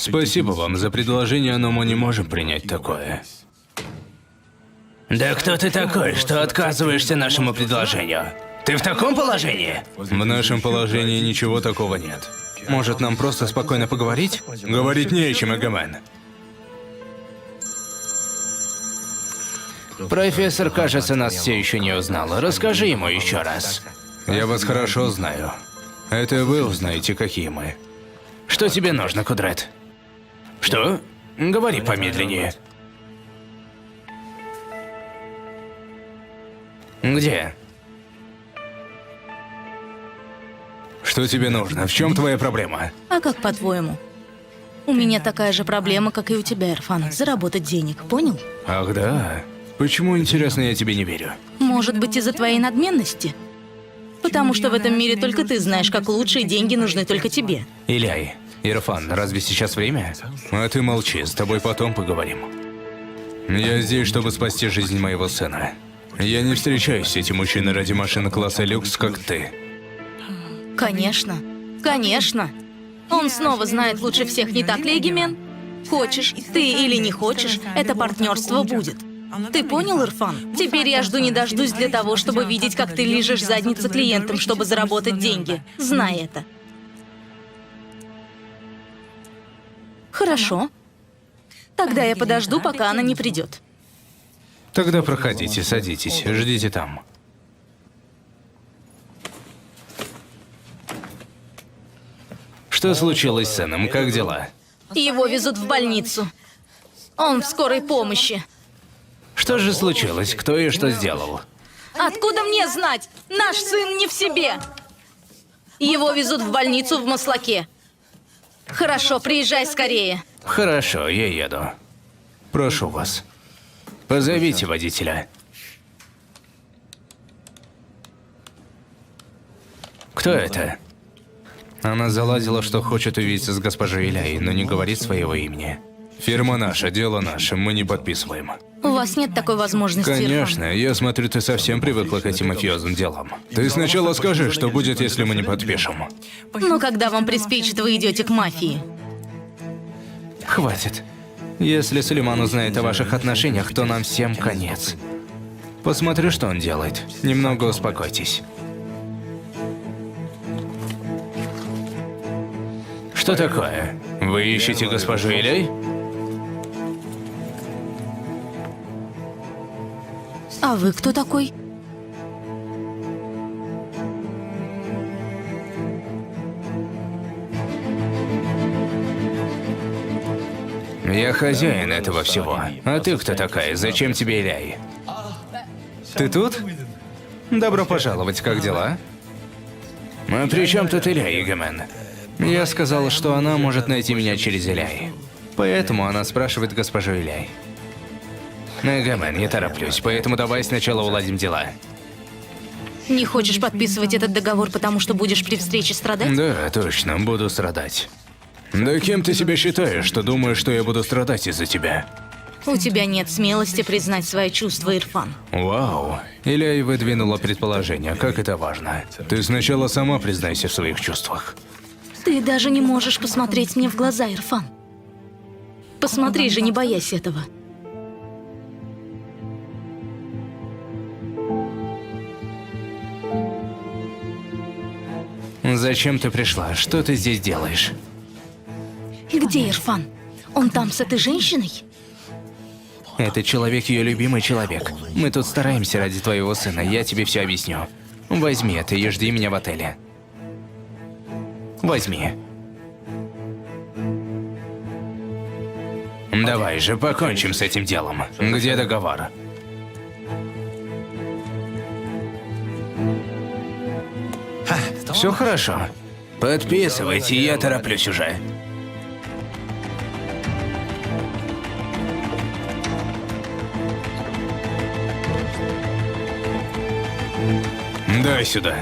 Спасибо вам за предложение, но мы не можем принять такое. Да кто ты такой, что отказываешься нашему предложению? Ты в таком положении? В нашем положении ничего такого нет. Может, нам просто спокойно поговорить? Говорить не о чем, Эгомен. Профессор, кажется, нас все еще не узнал. Расскажи ему еще раз. Я вас хорошо знаю. Это вы узнаете, какие мы. Что тебе нужно, Кудрет? Что? Говори помедленнее. Где? Что тебе нужно? В чем твоя проблема? А как по-твоему? У меня такая же проблема, как и у тебя, Ирфан. Заработать денег, понял? Ах да? Почему, интересно, я тебе не верю? Может быть, из-за твоей надменности? Потому что в этом мире только ты знаешь, как лучше, и деньги нужны только тебе. Иляй, Ирфан, разве сейчас время? А ты молчи, с тобой потом поговорим. Я здесь, чтобы спасти жизнь моего сына. Я не встречаюсь с этим мужчиной ради машины класса люкс, как ты. Конечно. Конечно. Он снова знает лучше всех, не так ли, Эгимен? Хочешь ты или не хочешь, это партнерство будет. Ты понял, Ирфан? Теперь я жду не дождусь для того, чтобы видеть, как ты лижешь задницу клиентам, чтобы заработать деньги. Знай это. Хорошо. Тогда я подожду, пока она не придет. Тогда проходите, садитесь, ждите там. Что случилось с сыном? Как дела? Его везут в больницу. Он в скорой помощи. Что же случилось? Кто и что сделал? Откуда мне знать? Наш сын не в себе. Его везут в больницу в Маслаке. Хорошо, приезжай скорее. Хорошо, я еду. Прошу вас. Позовите водителя. Кто это? Она заладила, что хочет увидеться с госпожой Иляй, но не говорит своего имени. Фирма наша, дело наше, мы не подписываем. У вас нет такой возможности, Ирфан. Конечно, я смотрю, ты совсем привыкла к этим мафиозным делам. Ты сначала скажи, что будет, если мы не подпишем. Но когда вам приспичит, вы идете к мафии. Хватит. Если Сулейман узнает о ваших отношениях, то нам всем конец. Посмотрю, что он делает. Немного успокойтесь. Что такое? Вы ищете госпожу Иляй? А вы кто такой? Я хозяин этого всего. А ты кто такая? Зачем тебе Иляй? Ты тут? Добро пожаловать, как дела? А при чем тут Иляй, Эгомен? Я сказала, что она может найти меня через Иляй. Поэтому она спрашивает госпожу Иляй. Эгомен, я тороплюсь, поэтому давай сначала уладим дела. Не хочешь подписывать этот договор, потому что будешь при встрече страдать? Да, точно, буду страдать. Да кем ты себя считаешь, что думаешь, что я буду страдать из-за тебя? У тебя нет смелости признать свои чувства, Ирфан. Вау. Иляй выдвинула предположение, как это важно. Ты сначала сама признайся в своих чувствах. Ты даже не можешь посмотреть мне в глаза, Ирфан. Посмотри же, не боясь этого. Зачем ты пришла? Что ты здесь делаешь? Где Ирфан? Он там с этой женщиной? Этот человек ее любимый человек. Мы тут стараемся ради твоего сына, я тебе все объясню. Возьми это и жди меня в отеле. Возьми. Давай же, покончим с этим делом. Где договор? Все хорошо. Подписывайте, я тороплюсь уже. Дай сюда.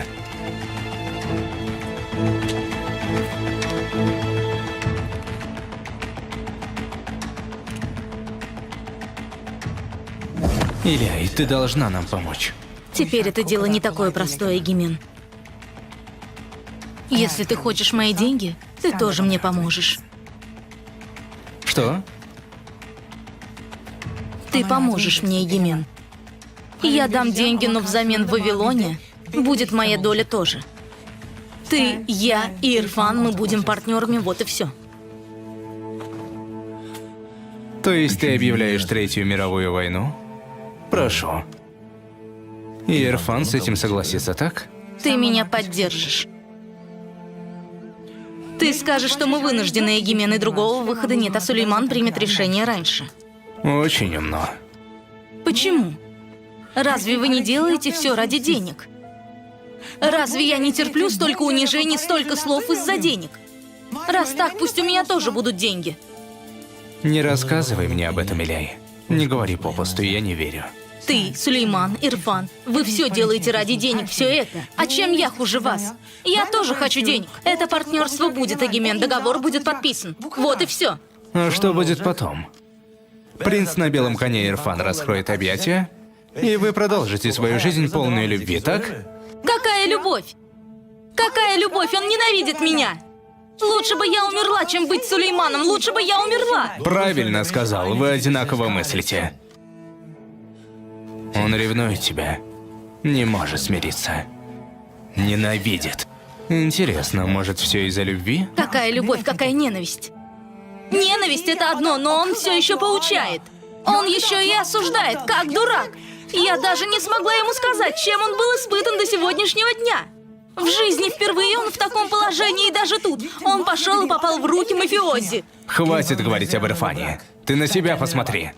Иляй, ты должна нам помочь. Теперь это дело не такое простое, Эгимен. Если ты хочешь мои деньги, ты тоже мне поможешь. Что? Ты поможешь мне, Егимен. Я дам деньги, но взамен в Вавилоне будет моя доля тоже. Ты, я и Ирфан, мы будем партнерами, вот и все. То есть ты объявляешь Третью мировую войну? Прошу. И Ирфан с этим согласится, так? Ты меня поддержишь. Ты скажешь, что мы вынуждены, Егимен, и другого выхода нет, а Сулейман примет решение раньше. Очень умно. Почему? Разве вы не делаете все ради денег? Разве я не терплю столько унижений, столько слов из-за денег? Раз так, пусть у меня тоже будут деньги. Не рассказывай мне об этом, Иляй. Не говори попусту, я не верю. Ты, Сулейман, Ирфан, вы все делаете ради денег, все это. А чем я хуже вас? Я тоже хочу денег. Это партнерство будет, Егимен, договор будет подписан. Вот и все. А что будет потом? Принц на белом коне Ирфан раскроет объятия, и вы продолжите свою жизнь полной любви, так? Какая любовь? Какая любовь? Он ненавидит меня. Лучше бы я умерла, чем быть Сулейманом. Лучше бы я умерла. Правильно сказал, вы одинаково мыслите. Он ревнует тебя. Не может смириться. Ненавидит. Интересно, может, все из-за любви? Какая любовь, какая ненависть? Ненависть — это одно, но он все еще поучает. Он еще и осуждает, как дурак. Я даже не смогла ему сказать, чем он был испытан до сегодняшнего дня. В жизни впервые он в таком положении, и даже тут. Он пошел и попал в руки мафиози. Хватит говорить об Ирфане. Ты на себя посмотри.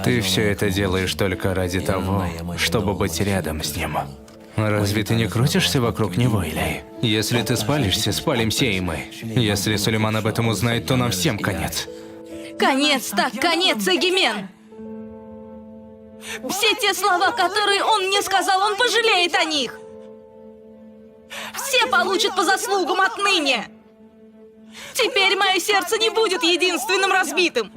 Ты все это делаешь только ради того, чтобы быть рядом с ним. Разве ты не крутишься вокруг него, Иляй? Если ты спалишься, спалимся и мы. Если Сулейман об этом узнает, то нам всем конец. Конец, так, конец, Егимен. Все те слова, которые он мне сказал, он пожалеет о них. Все получат по заслугам отныне. Теперь мое сердце не будет единственным разбитым.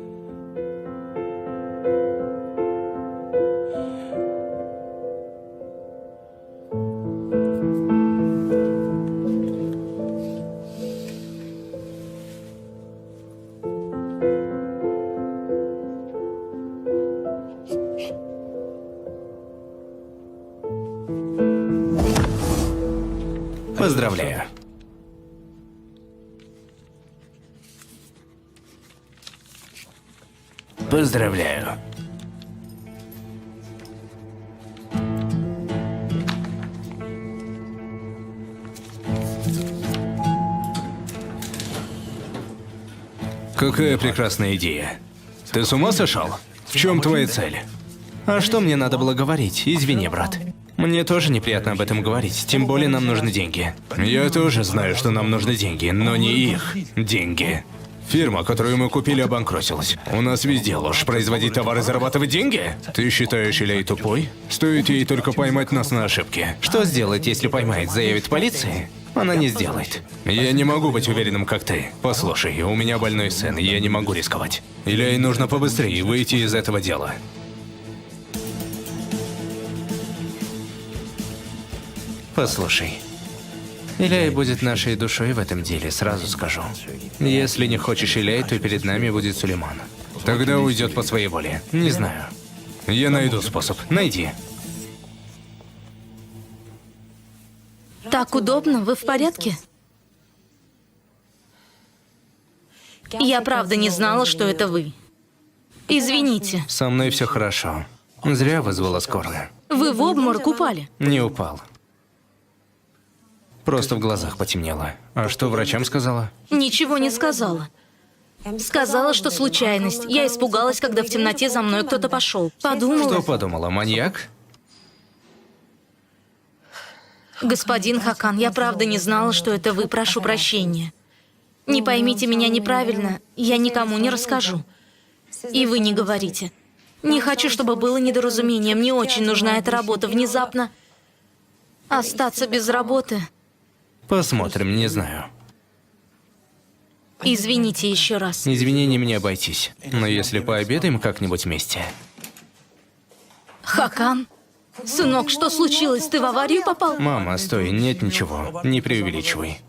Поздравляю. Поздравляю. Какая прекрасная идея. Ты с ума сошел? В чем твоя цель? А что мне надо было говорить? Извини, брат. Мне тоже неприятно об этом говорить, тем более нам нужны деньги. Я тоже знаю, что нам нужны деньги, но не их деньги. Фирма, которую мы купили, обанкротилась. У нас везде ложь. Производить товары, зарабатывать деньги? Ты считаешь Иляй тупой? Стоит ей только поймать нас на ошибке. Что сделать, если поймает? Заявит полиции? Она не сделает. Я не могу быть уверенным, как ты. Послушай, у меня больной сын, я не могу рисковать. Иляй нужно побыстрее выйти из этого дела. Послушай, Иляй будет нашей душой в этом деле, сразу скажу. Если не хочешь Иляй, то перед нами будет Сулейман. Тогда уйдет по своей воле. Не знаю. Я найду способ. Найди. Так удобно, вы в порядке? Я правда не знала, что это вы. Извините. Со мной все хорошо. Зря вызвала скорую. Вы в обморок упали? Не упал. Просто в глазах потемнело. А что врачам сказала? Ничего не сказала. Сказала, что случайность. Я испугалась, когда в темноте за мной кто-то пошел. Подумала... Что подумала, маньяк? Господин Хакан, я правда не знала, что это вы. Прошу прощения. Не поймите меня неправильно. Я никому не расскажу. И вы не говорите. Не хочу, чтобы было недоразумение. Мне очень нужна эта работа. Внезапно остаться без работы... Посмотрим, не знаю. Извините еще раз. Извинениями не обойтись. Но если пообедаем как-нибудь вместе... Хакан? Сынок, что случилось? Ты в аварию попал? Мама, стой, нет ничего. Не преувеличивай.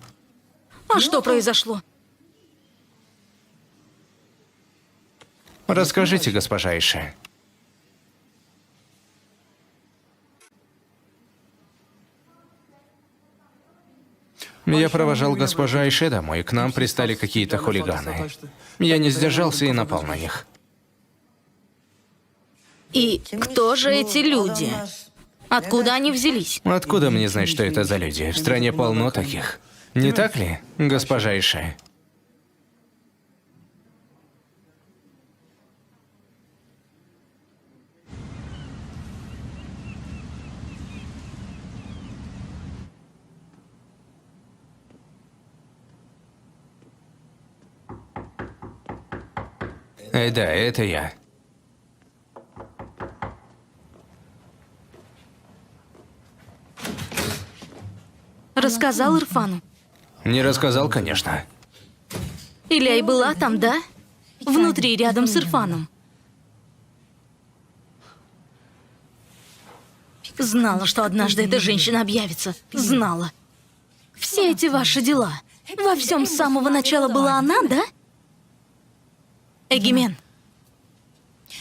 А что произошло? Расскажите, госпожа Айше. Я провожал госпожу Айше домой, к нам пристали какие-то хулиганы. Я не сдержался и напал на них. И кто же эти люди? Откуда они взялись? Откуда мне знать, что это за люди? В стране полно таких. Не так ли, госпожа Айше? Да, это я. Рассказал Ирфану? Не рассказал, конечно. Иляй была там, да? Внутри, рядом с Ирфаном. Знала, что однажды эта женщина объявится. Знала. Все эти ваши дела. Во всем с самого начала была она, да? Эгимен.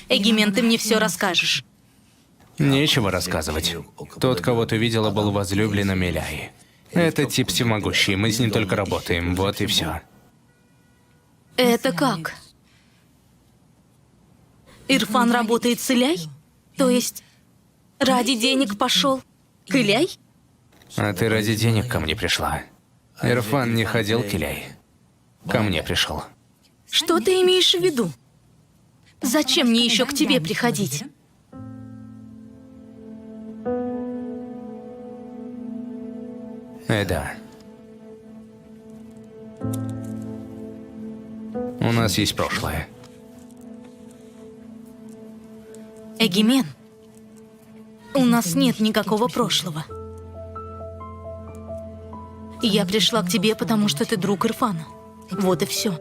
Эгимен, ты мне все расскажешь. Нечего рассказывать. Тот, кого ты видела, был возлюбленным Иляи. Это тип всемогущий, мы с ним только работаем, вот и все. Это как? Ирфан работает с Иляй? То есть ради денег пошел к Иляй? А ты ради денег ко мне пришла. Ирфан не ходил к Иляй. Ко мне пришел. Что ты имеешь в виду? Зачем мне еще к тебе приходить? Да. У нас есть прошлое. Эгимен, у нас нет никакого прошлого. Я пришла к тебе, потому что ты друг Ирфана. Вот и все.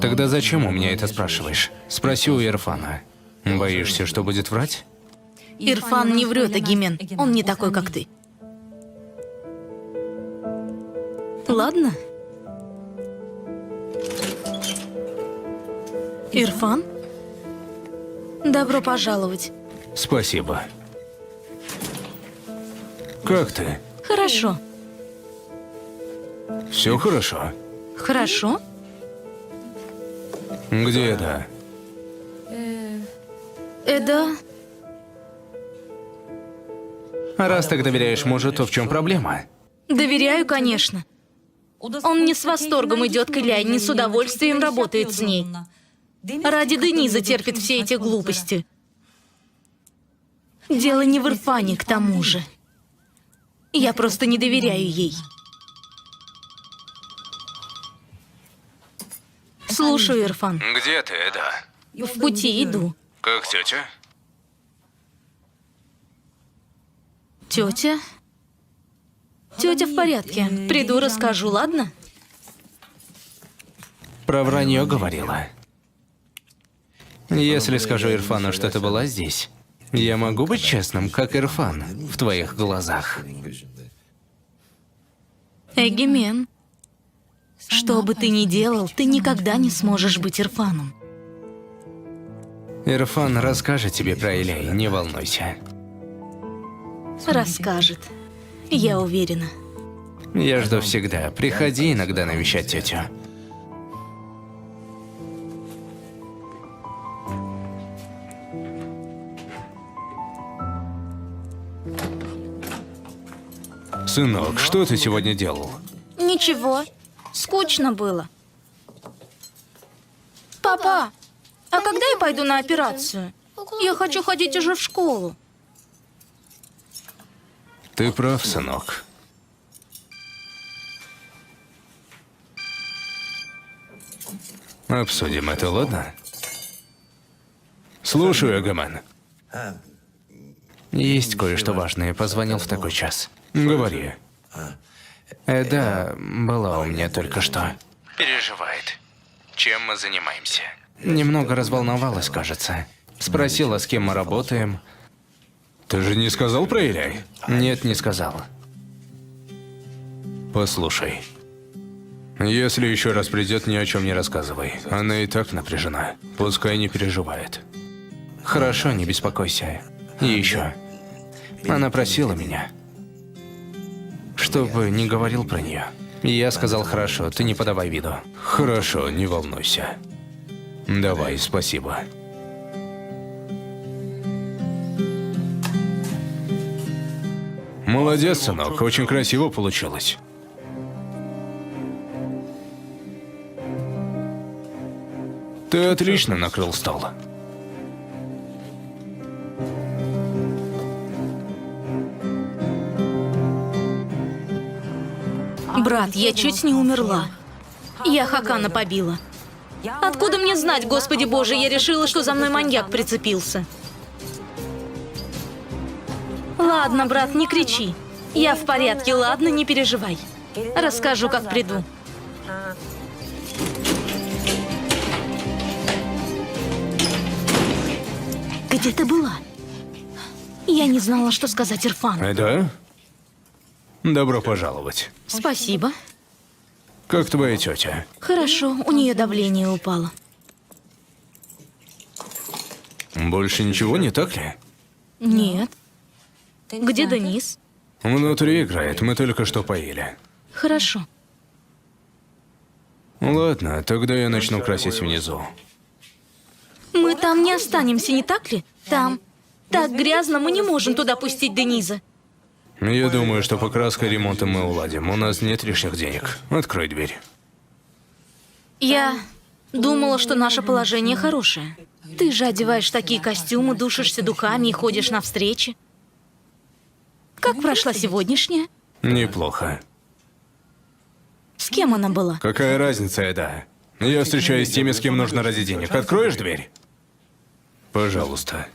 Тогда зачем у меня это спрашиваешь? Спроси у Ирфана. Боишься, что будет врать? Ирфан не врет, Эгимен. Он не такой, как ты. Ладно. Ирфан? Добро пожаловать. Спасибо. Как ты? Хорошо. Все хорошо? Хорошо? Где это? Эда... Раз так доверяешь мужу, то в чем проблема? Доверяю, конечно. Он не с восторгом идет к Иляй, не с удовольствием работает с ней. Ради Дениза терпит все эти глупости. Дело не в Ирфане, к тому же. Я просто не доверяю ей. Слушаю, Ирфан. Где ты, Эда? В пути иду. Как тетя? Тетя? Тетя в порядке. Приду, расскажу, ладно? Про вранье говорила. Если скажу Ирфану, что ты была здесь, я могу быть честным, как Ирфан, в твоих глазах. Эгимен, что бы ты ни делал, ты никогда не сможешь быть Ирфаном. Ирфан расскажет тебе про Иляй, не волнуйся. Расскажет. Я уверена. Я жду всегда. Приходи иногда навещать тетю. Сынок, что ты сегодня делал? Ничего. Скучно было. Папа, а когда я пойду на операцию? Я хочу ходить уже в школу. Ты прав, сынок. Обсудим это, ладно? Слушаю, Эгимен. Есть кое-что важное. Позвонил в такой час. Говори. Да, была у меня только что. Переживает. Чем мы занимаемся? Немного разволновалась, кажется. Спросила, с кем мы работаем. Ты же не сказал про Иляй? Нет, не сказал. Послушай. Если еще раз придет, ни о чем не рассказывай. Она и так напряжена. Пускай не переживает. Хорошо, не беспокойся. И еще. Она просила меня, чтобы не говорил про нее. И я сказал, хорошо, ты не подавай виду. Хорошо, не волнуйся. Давай, спасибо. Молодец, сынок, очень красиво получилось. Ты отлично накрыл стол. Брат, я чуть не умерла. Я Хакана побила. Откуда мне знать, Господи Боже, я решила, что за мной маньяк прицепился. Ладно, брат, не кричи. Я в порядке, ладно, не переживай. Расскажу, как приду. Где ты была? Я не знала, что сказать Ирфану. Да? Добро пожаловать. Спасибо. Как твоя тетя? Хорошо, у нее давление упало. Больше ничего, не так ли? Нет. Где Денис? Внутри играет, мы только что поели. Хорошо. Ладно, тогда я начну красить внизу. Мы там не останемся, не так ли? Там так грязно, мы не можем туда пустить Дениза. Я думаю, что покраской и ремонтом мы уладим. У нас нет лишних денег. Открой дверь. Я думала, что наше положение хорошее. Ты же одеваешь такие костюмы, душишься духами и ходишь на встречи. Как прошла сегодняшняя? Неплохо. С кем она была? Какая разница, Эда? Я встречаюсь с теми, с кем нужно ради денег. Откроешь дверь? Пожалуйста.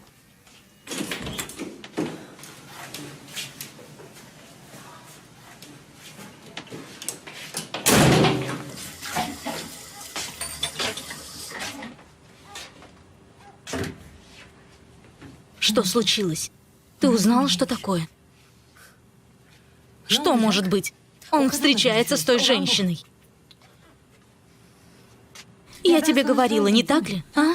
Что случилось? Ты узнала, что такое? Что может быть? Он встречается с той женщиной. Я тебе говорила, не так ли, а?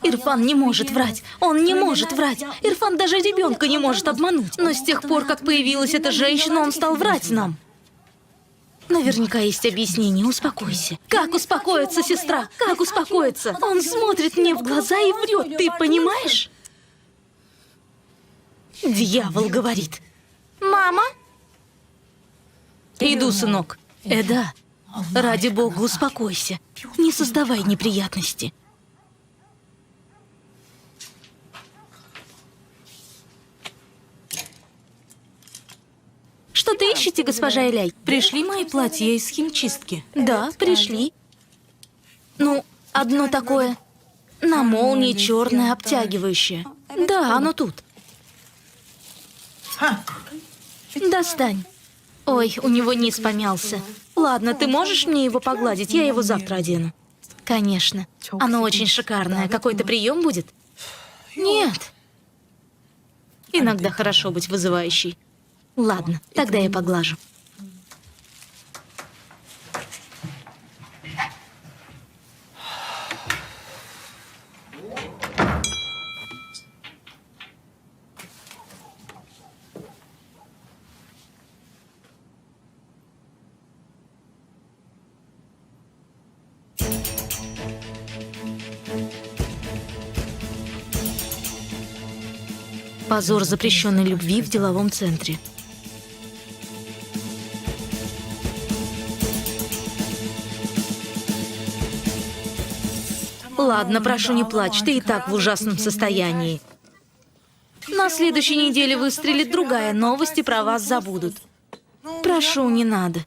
Ирфан не может врать. Он не может врать. Ирфан даже ребенка не может обмануть. Но с тех пор, как появилась эта женщина, он стал врать нам. Наверняка есть объяснение. Успокойся. Как успокоиться, сестра? Как успокоиться? Он смотрит мне в глаза и врет. Ты понимаешь? Дьявол говорит. Мама? Иду, сынок. Эда, ради бога, успокойся. Не создавай неприятности. Что-то ищете, госпожа Эляй? Пришли мои платья из химчистки? Да, пришли. Ну, одно такое на молнии черное, обтягивающее. Да, оно тут. Достань. Ой, у него низ помялся. Ладно, ты можешь мне его погладить? Я его завтра одену. Конечно. Оно очень шикарное. Какой-то прием будет? Нет. Иногда хорошо быть вызывающей. Ладно, тогда я поглажу. Позор запрещенной любви в деловом центре. Ладно, прошу, не плачь, ты и так в ужасном состоянии. На следующей неделе выстрелит другая новость, и про вас забудут. Прошу, не надо.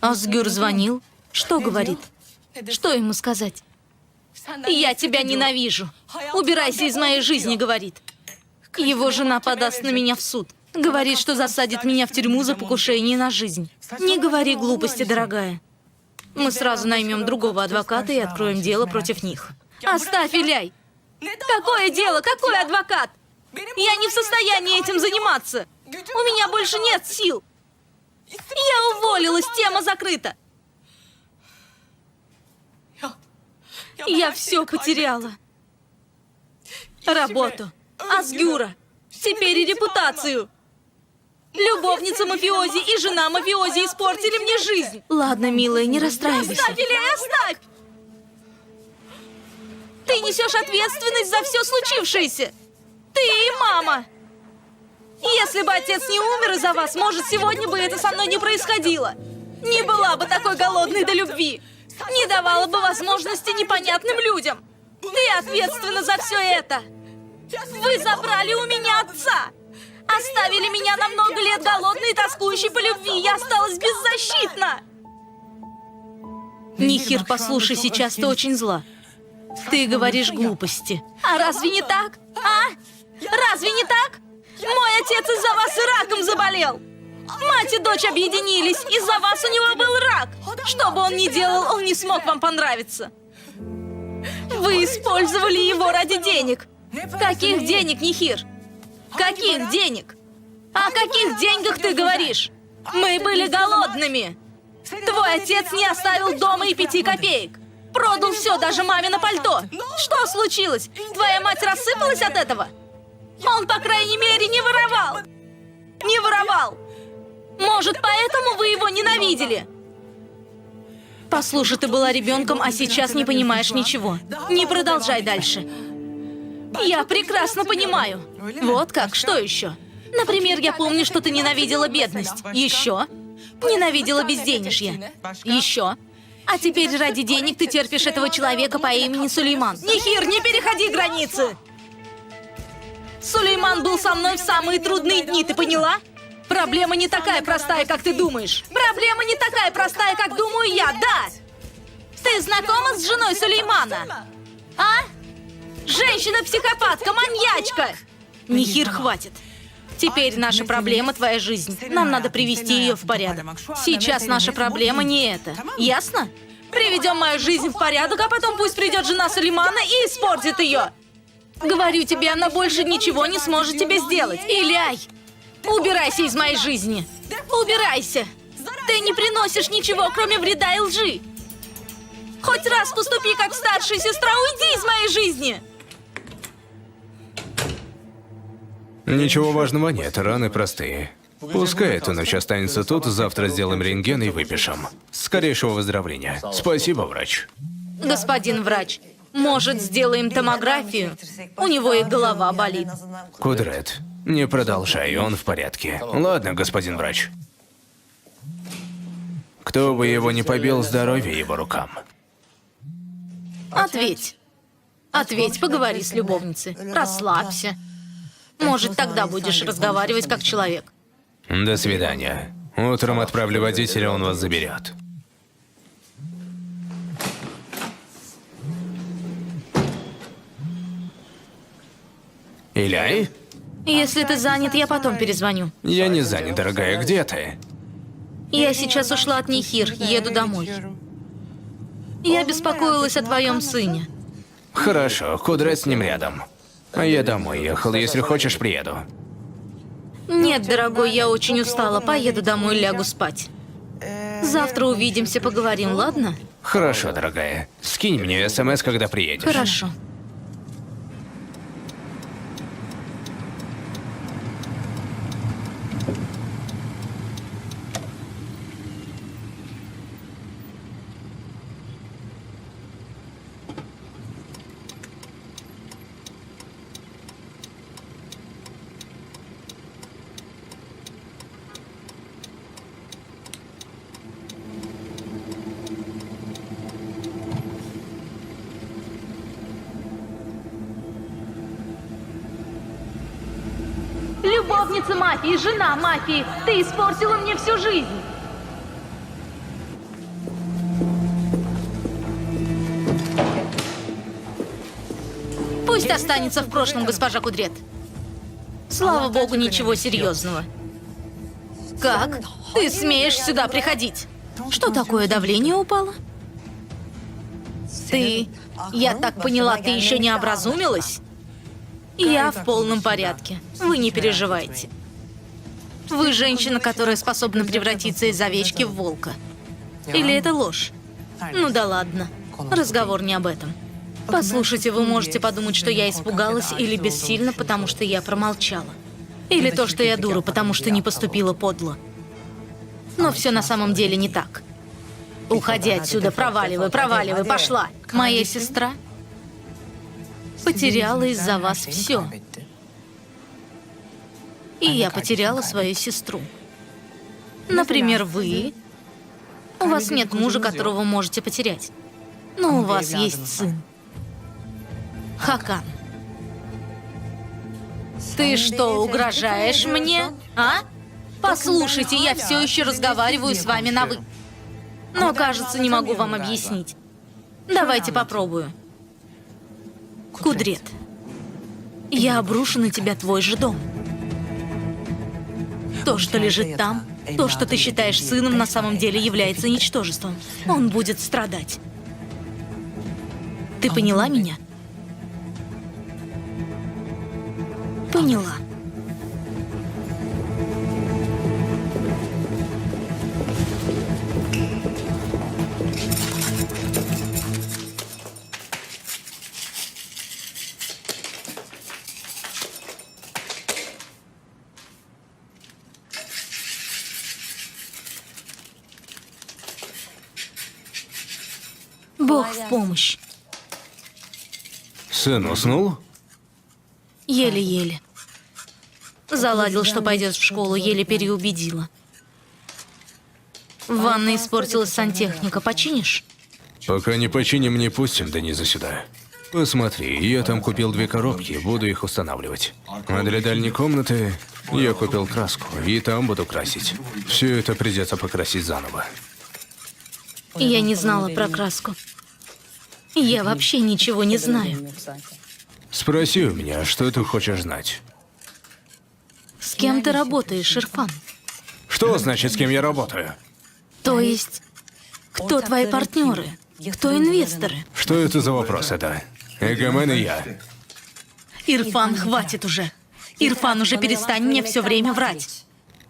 Асгюр звонил. Что говорит? Что ему сказать? Я тебя ненавижу. Убирайся из моей жизни, говорит. Его жена подаст на меня в суд. Говорит, что засадит меня в тюрьму за покушение на жизнь. Не говори глупости, дорогая. Мы сразу наймем другого адвоката и откроем дело против них. Оставь, Иляй! Какое дело? Какой адвокат? Я не в состоянии этим заниматься. У меня больше нет сил. Я уволилась, тема закрыта. Я все потеряла. Работу, Асгюра, теперь и репутацию. Любовница мафиози и жена мафиози испортили мне жизнь. Ладно, милая, не расстраивайся. Оставь, Иляй, оставь! Ты несешь ответственность за все случившееся. Ты и мама. Если бы отец не умер из-за вас, может, сегодня бы это со мной не происходило. Не была бы такой голодной до любви. Не давала бы возможности непонятным людям. Ты ответственна за все это. Вы забрали у меня отца. Оставили меня на много лет голодной и тоскующей по любви. Я осталась беззащитна. Нихир, послушай, сейчас ты очень зла. Ты говоришь глупости. А разве не так? А? Разве не так? Мой отец из-за вас раком заболел. Мать и дочь объединились. Из-за вас у него был рак. Что бы он ни делал, он не смог вам понравиться. Вы использовали его ради денег. Каких денег, Нихир? Каких денег? О каких деньгах ты говоришь? Мы были голодными. Твой отец не оставил дома и 5 копеек. Продал все, даже мамино пальто. Что случилось? Твоя мать рассыпалась от этого? Он, по крайней мере, не воровал. Не воровал. Может, поэтому вы его ненавидели? Послушай, ты была ребенком, а сейчас не понимаешь ничего. Не продолжай дальше. Я прекрасно понимаю. Вот как, что еще? Например, я помню, что ты ненавидела бедность. Еще? Ненавидела безденежье. Еще? А теперь ради денег ты терпишь этого человека по имени Сулейман. Нихир, не переходи границы! Сулейман был со мной в самые трудные дни, ты поняла? Проблема не такая простая, как ты думаешь. Проблема не такая простая, как думаю я, да! Ты знакома с женой Сулеймана? А? Женщина-психопатка, маньячка! Нихир, хватит. Теперь наша проблема — твоя жизнь. Нам надо привести ее в порядок. Сейчас наша проблема не это. Ясно? Приведем мою жизнь в порядок, а потом пусть придет жена Сулеймана и испортит ее. Говорю тебе, она больше ничего не сможет тебе сделать. Иляй, убирайся из моей жизни. Убирайся. Ты не приносишь ничего, кроме вреда и лжи. Хоть раз поступи как старшая сестра, уйди из моей жизни. Ничего важного нет, раны простые. Пускай эту ночь останется тут, завтра сделаем рентген и выпишем. Скорейшего выздоровления. Спасибо, врач. Господин врач, может, сделаем томографию? У него и голова болит. Кудрет, не продолжай, он в порядке. Ладно, господин врач. Кто бы его ни побил, здоровья его рукам. Ответь. Ответь, поговори с любовницей. Расслабься. Может, тогда будешь разговаривать как человек. До свидания. Утром отправлю водителя, он вас заберет. Иляй? Если ты занят, я потом перезвоню. Я не занят, дорогая, где ты? Я сейчас ушла от Нихир, еду домой. Я беспокоилась о твоем сыне. Хорошо, Кудрет с ним рядом. А я домой ехал, если хочешь, приеду. Нет, дорогой, я очень устала. Поеду домой, лягу спать. Завтра увидимся, поговорим, ладно? Хорошо, дорогая. Скинь мне СМС, когда приедешь. Хорошо. Любовница мафии, жена мафии. Ты испортила мне всю жизнь. Пусть останется в прошлом, госпожа Кудрет. Слава богу, ничего серьезного. Как? Ты смеешь сюда приходить? Что такое, давление упало? Ты... Я так поняла, ты еще не образумилась? Я в полном порядке. Вы не переживайте. Вы женщина, которая способна превратиться из овечки в волка. Или это ложь? Ну да ладно. Разговор не об этом. Послушайте, вы можете подумать, что я испугалась или бессильна, потому что я промолчала. Или то, что я дура, потому что не поступила подло. Но все на самом деле не так. Уходи отсюда, проваливай, проваливай, пошла. Моя сестра потеряла из-за вас все. И я потеряла свою сестру. Например, вы. У вас нет мужа, которого можете потерять. Но у вас есть сын. Хакан. Ты что, угрожаешь мне? А? Послушайте, я все еще разговариваю с вами на «вы». Но, кажется, не могу вам объяснить. Давайте попробую. Кудрет, я обрушу на тебя твой же дом. То, что лежит там, то, что ты считаешь сыном, на самом деле является ничтожеством. Он будет страдать. Ты поняла меня? Поняла. Бог в помощь. Сын уснул? Еле-еле. Заладил, что пойдет в школу, еле переубедила. В ванной испортилась сантехника. Починишь? Пока не починим, не пустим Дениза сюда. Посмотри, я там купил 2 коробки, буду их устанавливать. А для дальней комнаты я купил краску, и там буду красить. Все это придется покрасить заново. Я не знала про краску. Я вообще ничего не знаю. Спроси у меня, что ты хочешь знать. С кем ты работаешь, Ирфан? Что значит, с кем я работаю? То есть, кто твои партнеры? Кто инвесторы? Что это за вопрос это? Эгомен и я. Ирфан, хватит уже. Ирфан, уже перестань мне все время врать.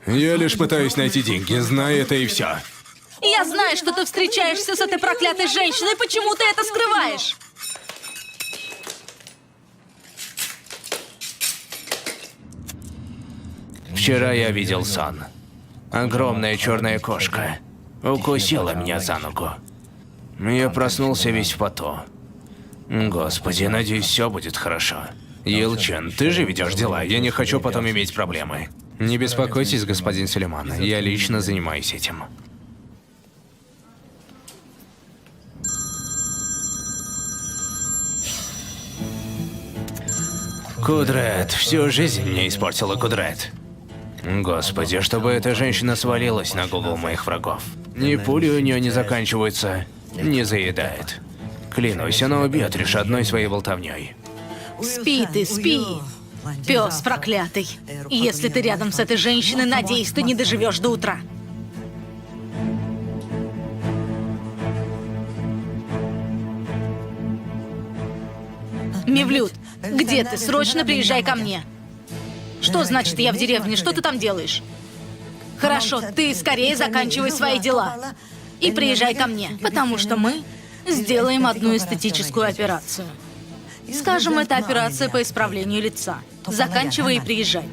Я лишь пытаюсь найти деньги, знай это и все. Я знаю, что ты встречаешься с этой проклятой женщиной. Почему ты это скрываешь? Вчера я видел сон. Огромная черная кошка укусила меня за ногу. Я проснулся весь в поту. Господи, надеюсь, все будет хорошо. Елчин, ты же ведешь дела, я не хочу потом иметь проблемы. Не беспокойтесь, господин Сулейман, я лично занимаюсь этим. Кудрет, всю жизнь мне испортила Кудрет. Господи, чтобы эта женщина свалилась на голову моих врагов. Ни пули у нее не заканчиваются, не заедает. Клянусь, она убьет лишь одной своей болтовней. Спи ты, спи. Пес проклятый. Если ты рядом с этой женщиной, надеюсь, ты не доживешь до утра. Мевлюд, где ты? Срочно приезжай ко мне. Что значит я в деревне? Что ты там делаешь? Хорошо, ты скорее заканчивай свои дела. И приезжай ко мне, потому что мы сделаем одну эстетическую операцию. Скажем, это операция по исправлению лица. Заканчивай и приезжай.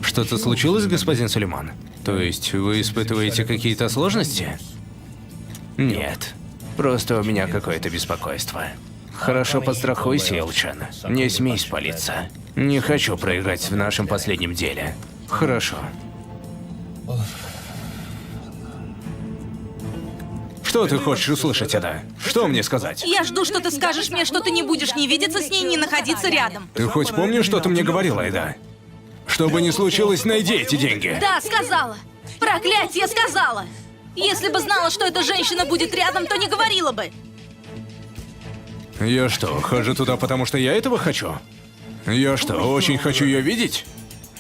Что-то случилось, господин Сулейман? То есть вы испытываете какие-то сложности? Нет, просто у меня какое-то беспокойство. Хорошо подстрахуйся, Елчин. Не смей спалиться. Не хочу проиграть в нашем последнем деле. Хорошо. Что ты хочешь услышать, Ада? Что мне сказать? Я жду, что ты скажешь мне, что ты не будешь ни видеться с ней, ни находиться рядом. Ты хоть помнишь, что ты мне говорила, Ада? Что бы ни случилось, найди эти деньги. Да, сказала. Проклятье, сказала. Если бы знала, что эта женщина будет рядом, то не говорила бы. Я что, хожу туда, потому что я этого хочу? Я что, очень хочу ее видеть?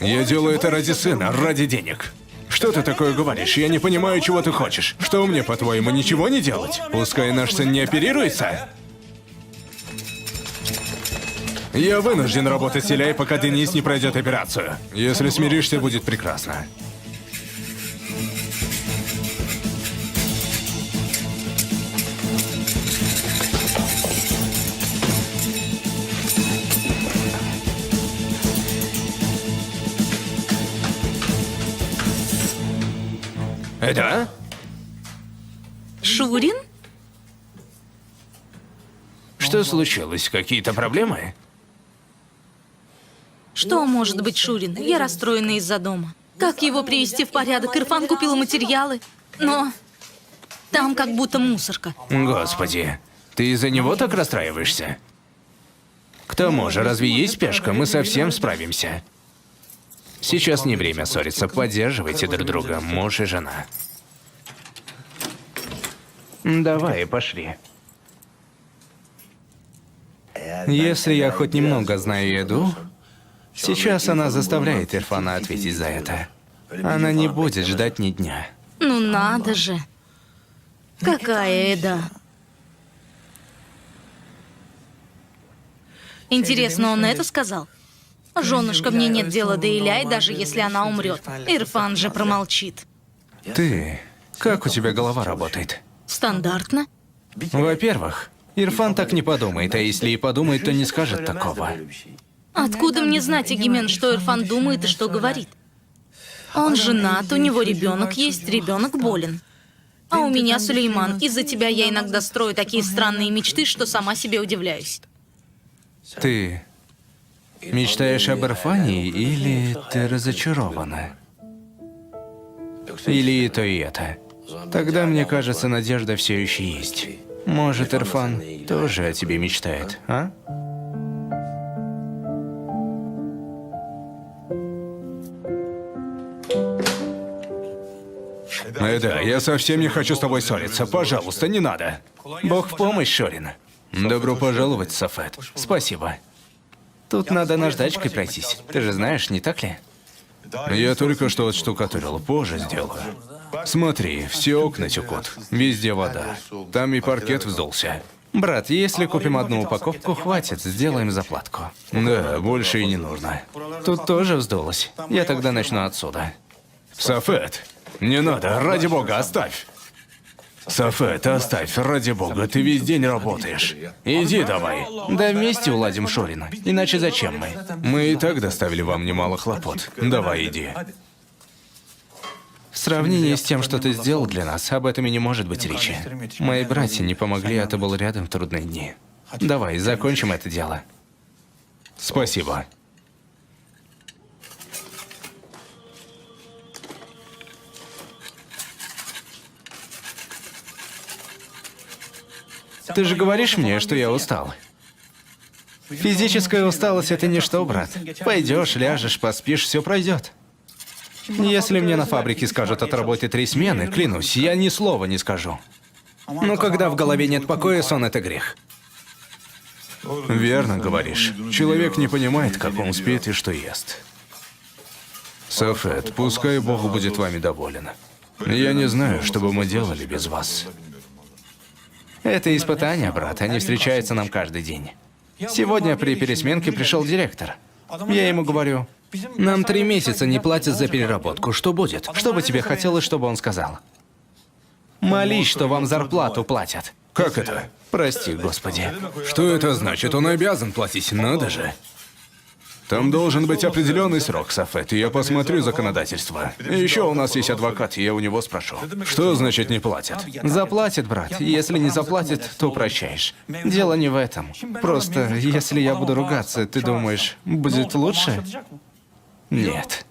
Я делаю это ради сына, ради денег. Что ты такое говоришь? Я не понимаю, чего ты хочешь. Что мне, по-твоему, ничего не делать? Пускай наш сын не оперируется? Я вынужден работать с Иляй, пока Денис не пройдет операцию. Если смиришься, будет прекрасно. Это? Шурин? Что случилось? Какие-то проблемы? Что может быть Шурин? Я расстроена из-за дома. Как его привести в порядок? Ирфан купил материалы, но там как будто мусорка. Господи, ты из-за него так расстраиваешься? К тому же, разве есть спешка? Мы совсем справимся. Сейчас не время ссориться. Поддерживайте друг друга, муж и жена. Давай, пошли. Если я хоть немного знаю Еду, сейчас она заставляет Ирфана ответить за это. Она не будет ждать ни дня. Ну надо же. Какая еда. Интересно, он это сказал? Женушка, мне нет дела до Иляй, даже если она умрет. Ирфан же промолчит. Ты, как у тебя голова работает? Стандартно. Во-первых, Ирфан так не подумает, а если и подумает, то не скажет такого. Откуда мне знать, Эгимен, что Ирфан думает и что говорит? Он женат, у него ребенок есть, ребенок болен. А у меня Сулейман. Из-за тебя я иногда строю такие странные мечты, что сама себе удивляюсь. Ты мечтаешь об Ирфане или ты разочарована? Или и то, и это? Тогда, мне кажется, надежда все еще есть. Может, Ирфан тоже о тебе мечтает, а? Да, я совсем не хочу с тобой ссориться. Пожалуйста, не надо. Бог в помощь, Шурин. Добро пожаловать, Сафет. Спасибо. Тут надо наждачкой пройтись. Ты же знаешь, не так ли? Я только что отштукатурил, позже сделаю. Смотри, все окна текут, везде вода. Там и паркет вздулся. Брат, если купим одну упаковку, хватит, сделаем заплатку. Да, больше и не нужно. Тут тоже вздулось. Я тогда начну отсюда. Сафет, не надо, ради бога, оставь. Сафет, оставь, ради бога, ты весь день работаешь. Иди давай. Да вместе уладим, Шурин. Иначе зачем мы? Мы и так доставили вам немало хлопот. Давай, иди. В сравнении с тем, что ты сделал для нас, об этом и не может быть речи. Мои братья не помогли, а ты был рядом в трудные дни. Давай, закончим это дело. Спасибо. Ты же говоришь мне, что я устал. Физическая усталость — это ничто, брат. Пойдешь, ляжешь, поспишь, все пройдет. Если мне на фабрике скажут отработать 3 смены, клянусь, я ни слова не скажу. Но когда в голове нет покоя, сон — это грех. Верно говоришь. Человек не понимает, как он спит и что ест. Сафет, пускай Бог будет вами доволен. Я не знаю, что бы мы делали без вас. Это испытание, брат. Они встречаются нам каждый день. Сегодня при пересменке пришел директор. Я ему говорю, нам 3 месяца не платят за переработку. Что будет? Что бы тебе хотелось, чтобы он сказал? Молись, что вам зарплату платят. Как это? Прости, Господи. Что это значит? Он обязан платить, надо же. Там должен быть определенный срок, Сафет, и я посмотрю законодательство. И еще у нас есть адвокат, я у него спрошу. Что значит не платят? Заплатят, брат. Если не заплатят, то прощаешь. Дело не в этом. Просто, если я буду ругаться, ты думаешь, будет лучше? Нет.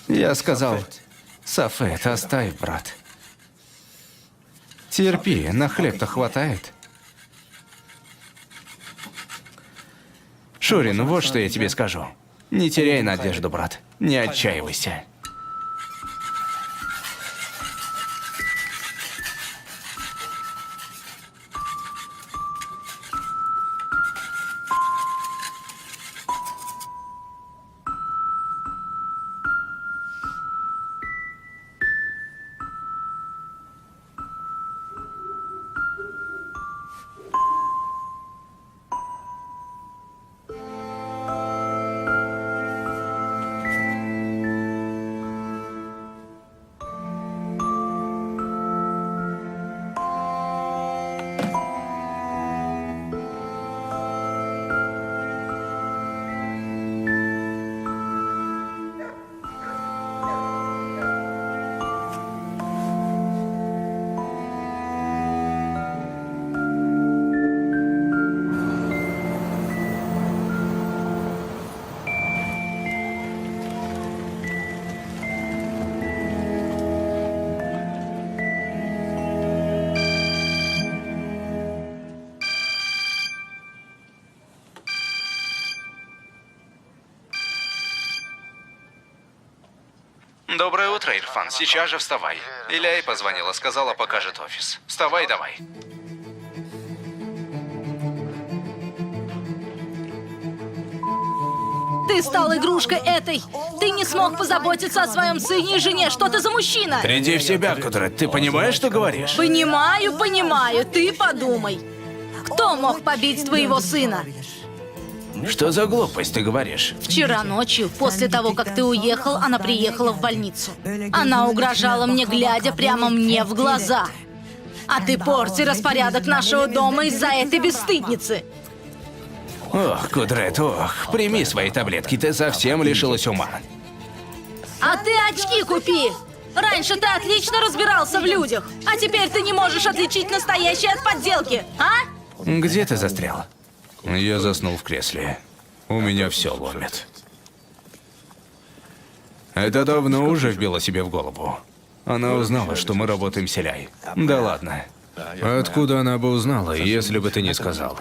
Я сказал, Сафет, оставь, брат. Терпи, на хлеб-то хватает. Шурин, вот что я тебе скажу. Не теряй надежду, брат. Не отчаивайся. Доброе утро, Ирфан. Сейчас же вставай. Иляй позвонила, сказала, покажет офис. Вставай давай. Ты стал игрушкой этой. Ты не смог позаботиться о своем сыне и жене. Что ты за мужчина? Приди в себя, Кудрет. Ты понимаешь, что говоришь? Понимаю, понимаю. Ты подумай. Кто мог побить твоего сына? Что за глупость ты говоришь? Вчера ночью, после того, как ты уехал, она приехала в больницу. Она угрожала мне, глядя прямо мне в глаза. А ты порти распорядок нашего дома из-за этой бесстыдницы. Ох, Кудрет, ох, прими свои таблетки, ты совсем лишилась ума. А ты очки купи! Раньше ты отлично разбирался в людях, а теперь ты не можешь отличить настоящее от подделки, а? Где ты застрял? Я заснул в кресле. У меня все ломит. Это давно уже вбило себе в голову. Она узнала, что мы работаем с Иляй. Да ладно. Откуда она бы узнала, если бы ты не сказал?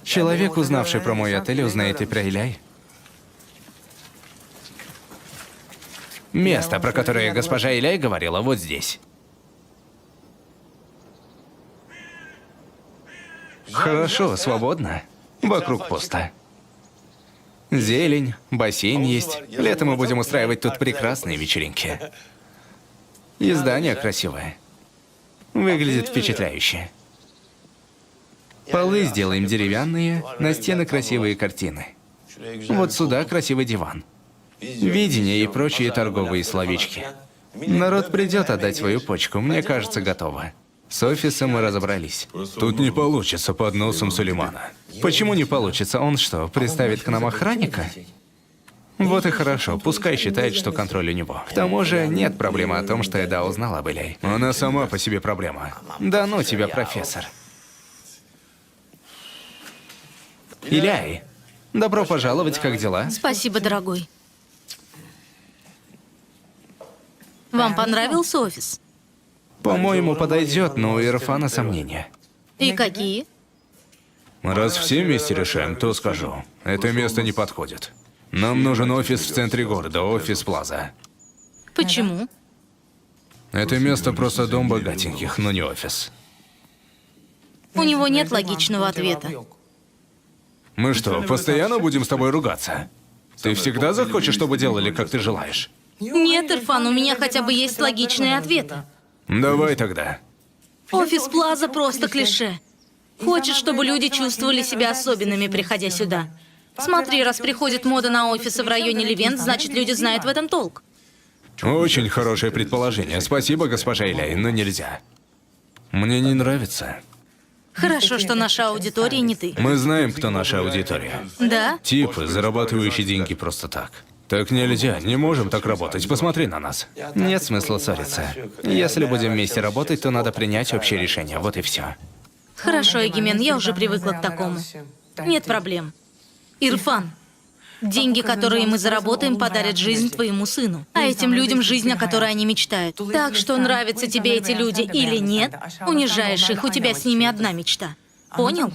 Человек, узнавший про мой отель, узнает и про Иляй. Место, про которое госпожа Иляй говорила, вот здесь. Хорошо, свободно. Вокруг пусто. Зелень, бассейн есть. Летом мы будем устраивать тут прекрасные вечеринки. И здание красивое. Выглядит впечатляюще. Полы сделаем деревянные, на стены красивые картины. Вот сюда красивый диван. Видение и прочие торговые словечки. Народ придет отдать свою почку, мне кажется, готово. С офисом мы разобрались. Тут не получится под носом Сулеймана. Почему не получится? Он что, приставит к нам охранника? Вот и хорошо, пускай считает, что контроль у него. К тому же нет проблемы о том, что Эда узнала об Иляй. Она сама по себе проблема. Да ну тебя, профессор. Иляй, добро пожаловать, как дела? Спасибо, дорогой. Вам понравился офис? По-моему, подойдет, но у Ирфана сомнения. И какие? Раз все вместе решаем, то скажу. Это место не подходит. Нам нужен офис в центре города, офис Плаза. Почему? Это место просто дом богатеньких, но не офис. У него нет логичного ответа. Мы что, постоянно будем с тобой ругаться? Ты всегда захочешь, чтобы делали, как ты желаешь? Нет, Ирфан, у меня хотя бы есть логичные ответы. Давай тогда. Офис Плаза просто клише. Хочет, чтобы люди чувствовали себя особенными, приходя сюда. Смотри, раз приходит мода на офисы в районе Левент, значит, люди знают в этом толк. Очень хорошее предположение. Спасибо, госпожа Иляй, но нельзя. Мне не нравится. Хорошо, что наша аудитория не ты. Мы знаем, кто наша аудитория. Да? Типы, зарабатывающие деньги просто так. Так нельзя, не можем так работать. Посмотри на нас. Нет смысла ссориться. Если будем вместе работать, то надо принять общее решение, вот и все. Хорошо, Эгимен, я уже привыкла к такому. Нет проблем. Ирфан, деньги, которые мы заработаем, подарят жизнь твоему сыну. А этим людям жизнь, о которой они мечтают. Так что, нравятся тебе эти люди или нет, унижаешь их, у тебя с ними одна мечта. Понял?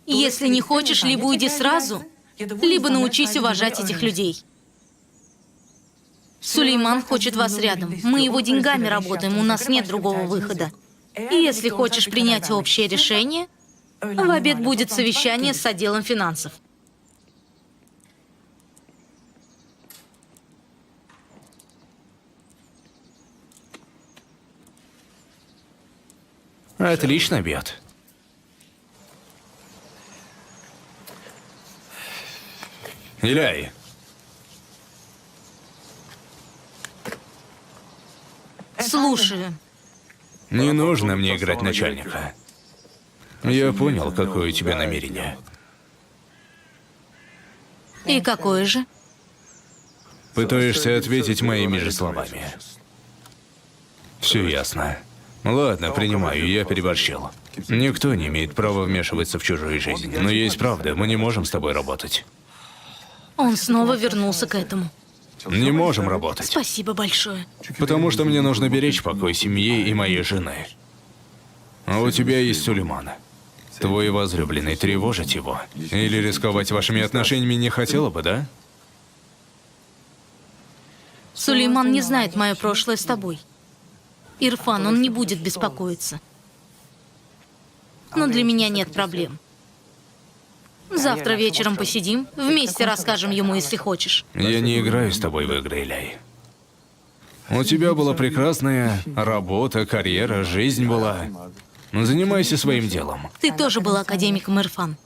Если не хочешь, либо уйди сразу, либо научись уважать этих людей. Сулейман хочет вас рядом. Мы его деньгами работаем, у нас нет другого выхода. И если хочешь принять общее решение, в обед будет совещание с отделом финансов. Отлично бьет. Иляй, Слушаю. не нужно мне играть начальника. Я понял, какое у тебя намерение. И какое же? Пытаешься ответить моими же словами. Все ясно. Ладно, принимаю, я переборщил. Никто не имеет права вмешиваться в чужую жизнь. Но есть правда, мы не можем с тобой работать. Он снова вернулся к этому. Не можем работать. Спасибо большое. Потому что мне нужно беречь покой семьи и моей жены. А у тебя есть Сулейман. Твой возлюбленный, тревожить его. Или рисковать вашими отношениями не хотела бы, да? Сулейман не знает мое прошлое с тобой. Ирфан, он не будет беспокоиться. Но для меня нет проблем. Завтра вечером посидим, вместе расскажем ему, если хочешь. Я не играю с тобой в игры, Иляй. У тебя была прекрасная работа, карьера, жизнь была. Занимайся своим делом. Ты тоже был академиком, Ирфан.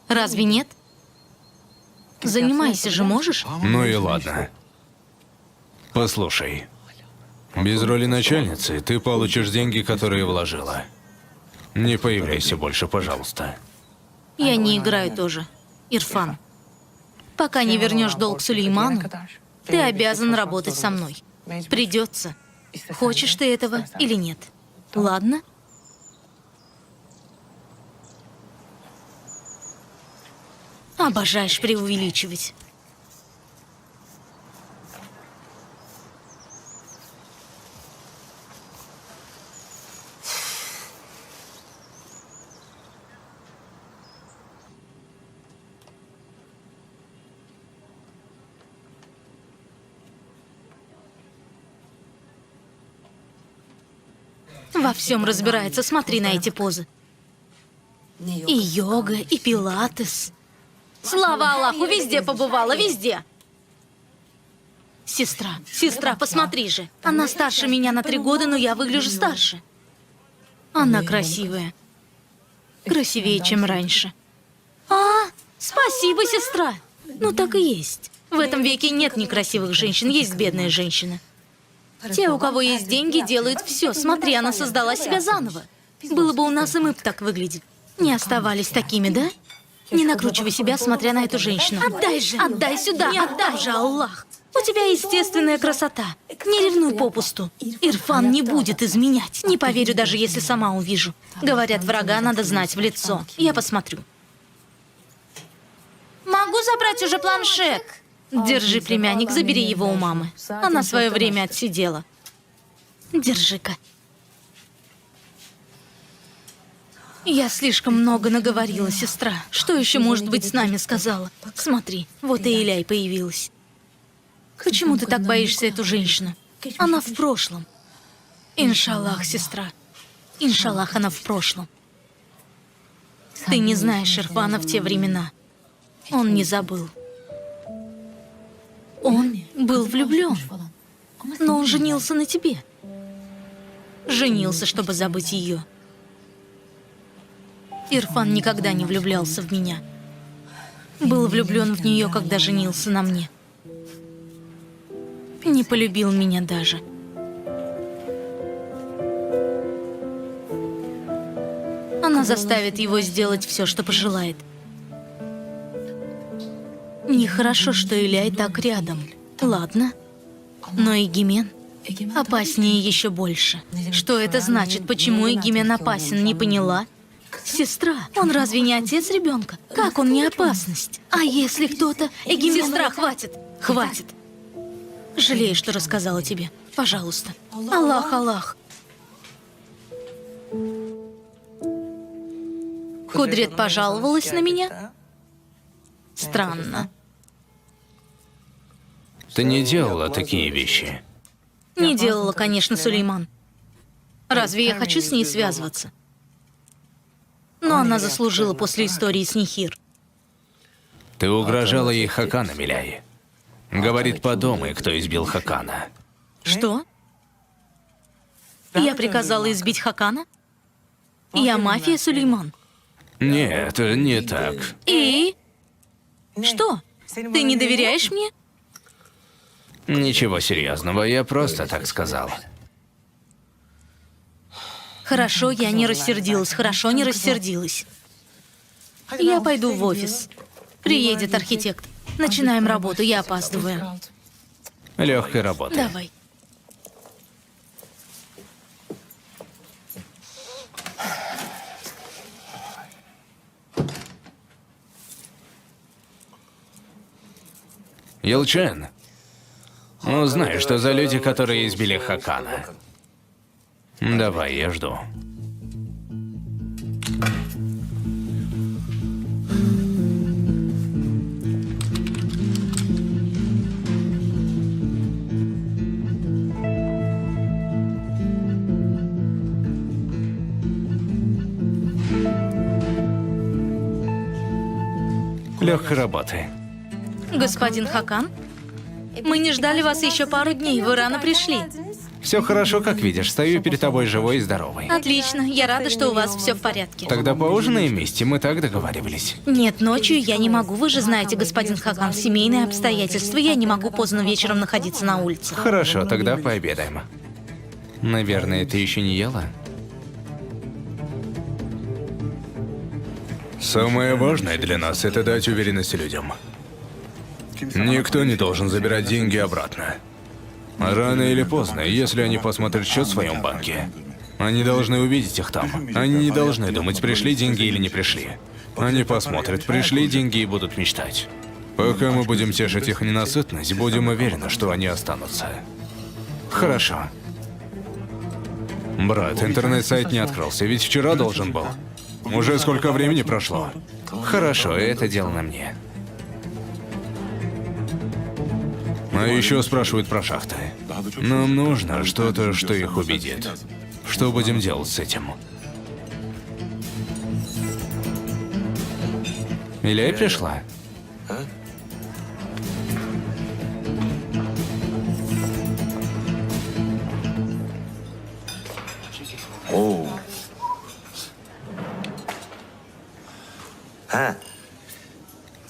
Разве нет? Занимайся же можешь? Ну и ладно. Послушай. Без роли начальницы ты получишь деньги, которые вложила. Не появляйся больше, пожалуйста. Я не играю тоже, Ирфан. Пока не вернешь долг Сулейману, ты обязан работать со мной. Придется. Хочешь ты этого или нет? Ладно? Обожаешь преувеличивать. Во всем разбирается, смотри на эти позы. И йога, и пилатес. Слава Аллаху, везде побывала, везде. Сестра, посмотри же. Она старше меня на 3 года, но я выгляжу старше. Она красивая. Красивее, чем раньше. Спасибо, сестра. Ну так и есть. В этом веке нет некрасивых женщин, есть бедные женщины. Те, у кого есть деньги, делают все. Смотри, она создала себя заново. Было бы у нас, и мы бы так выглядели. Не оставались такими, да? Не накручивай себя, смотря на эту женщину. Отдай же! Отдай сюда! Отдай же, Аллах! У тебя естественная красота. Не ревнуй попусту. Ирфан не будет изменять. Не поверю, даже если сама увижу. Говорят, врага надо знать в лицо. Я посмотрю. Могу забрать уже планшет? Держи, племянник, забери его у мамы. Она свое время отсидела. Держи-ка. Я слишком много наговорила, сестра. Что еще, может быть, с нами сказала? Смотри, вот и Иляй появилась. Почему ты так боишься эту женщину? Она в прошлом. Иншаллах, сестра. Иншаллах, она в прошлом. Ты не знаешь Ирфана в те времена. Он не забыл. Он был влюблен. Но он женился на тебе. Женился, чтобы забыть ее. Ирфан никогда не влюблялся в меня. Был влюблен в нее, когда женился на мне. Не полюбил меня даже. Она заставит его сделать все, что пожелает. Нехорошо, что Иляй так рядом. Ладно. Но Эгимен опаснее еще больше. Что это значит? Почему Эгимен опасен? Не поняла? Сестра, он разве не отец ребенка? Как он не опасность? А если кто-то... Эгимен... Сестра, хватит! Хватит! Жалею, что рассказала тебе. Пожалуйста. Аллах, Аллах. Кудрет пожаловалась на меня? Странно. Ты не делала такие вещи. Не делала, конечно, Сулейман. Разве я хочу с ней связываться? Но она заслужила после истории с Нихир. Ты угрожала ей Хаканом, Иляй. Говорит, подумай, кто избил Хакана. Что? Я приказала избить Хакана? Я мафия, Сулейман. Нет, не так. И? Что? Ты не доверяешь мне? Ничего серьезного, я просто так сказал. Хорошо, я не рассердилась. Хорошо, не рассердилась. Я пойду в офис. Приедет архитектор. Начинаем работу, я опаздываю. Легкой работы. Давай. Елчен, узнай, что за люди, которые избили Хакана. Давай, я жду. Легкой работы. Господин Хакан? Мы не ждали вас еще пару дней, вы рано пришли. Все хорошо, как видишь. Стою перед тобой живой и здоровой. Отлично, я рада, что у вас все в порядке. Тогда поужинаем вместе, мы так договаривались. Нет, ночью я не могу, вы же знаете, господин Хакан, семейные обстоятельства, я не могу поздно вечером находиться на улице. Хорошо, тогда пообедаем. Наверное, ты еще не ела? Самое важное для нас – это дать уверенность людям. Никто не должен забирать деньги обратно. Рано или поздно, если они посмотрят счет в своем банке, они должны увидеть их там. Они не должны думать, пришли деньги или не пришли. Они посмотрят, пришли деньги и будут мечтать. Пока мы будем тешить их ненасытность, будем уверены, что они останутся. Хорошо. Брат, интернет-сайт не открылся, ведь вчера должен был. Уже сколько времени прошло? Хорошо, это дело на мне. А еще спрашивают про шахты. Нам нужно что-то, что их убедит. Что будем делать с этим? Иляй пришла?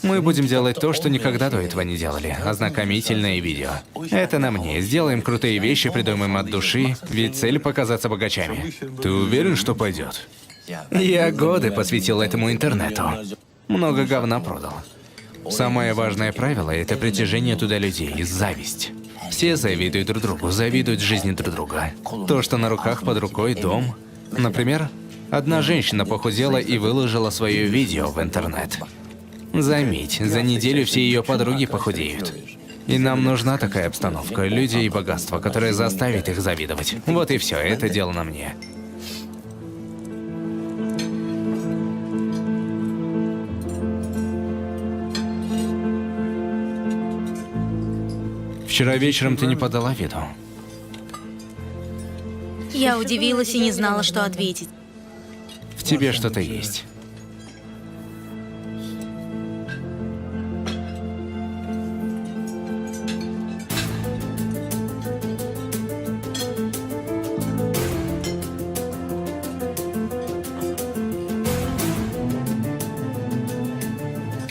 Мы будем делать то, что никогда до этого не делали. Ознакомительное видео. Это на мне. Сделаем крутые вещи, придумаем от души, ведь цель показаться богачами. Ты уверен, что пойдет? Я годы посвятил этому интернету. Много говна продал. Самое важное правило – это притяжение туда людей, зависть. Все завидуют друг другу, завидуют жизни друг друга. То, что на руках под рукой дом. Например, одна женщина похудела и выложила свое видео в интернет. Заметь, за неделю все ее подруги похудеют. И нам нужна такая обстановка, люди и богатство, которое заставит их завидовать. Вот и все, это дело на мне. Вчера вечером ты не подала виду. Я удивилась и не знала, что ответить. В тебе что-то есть.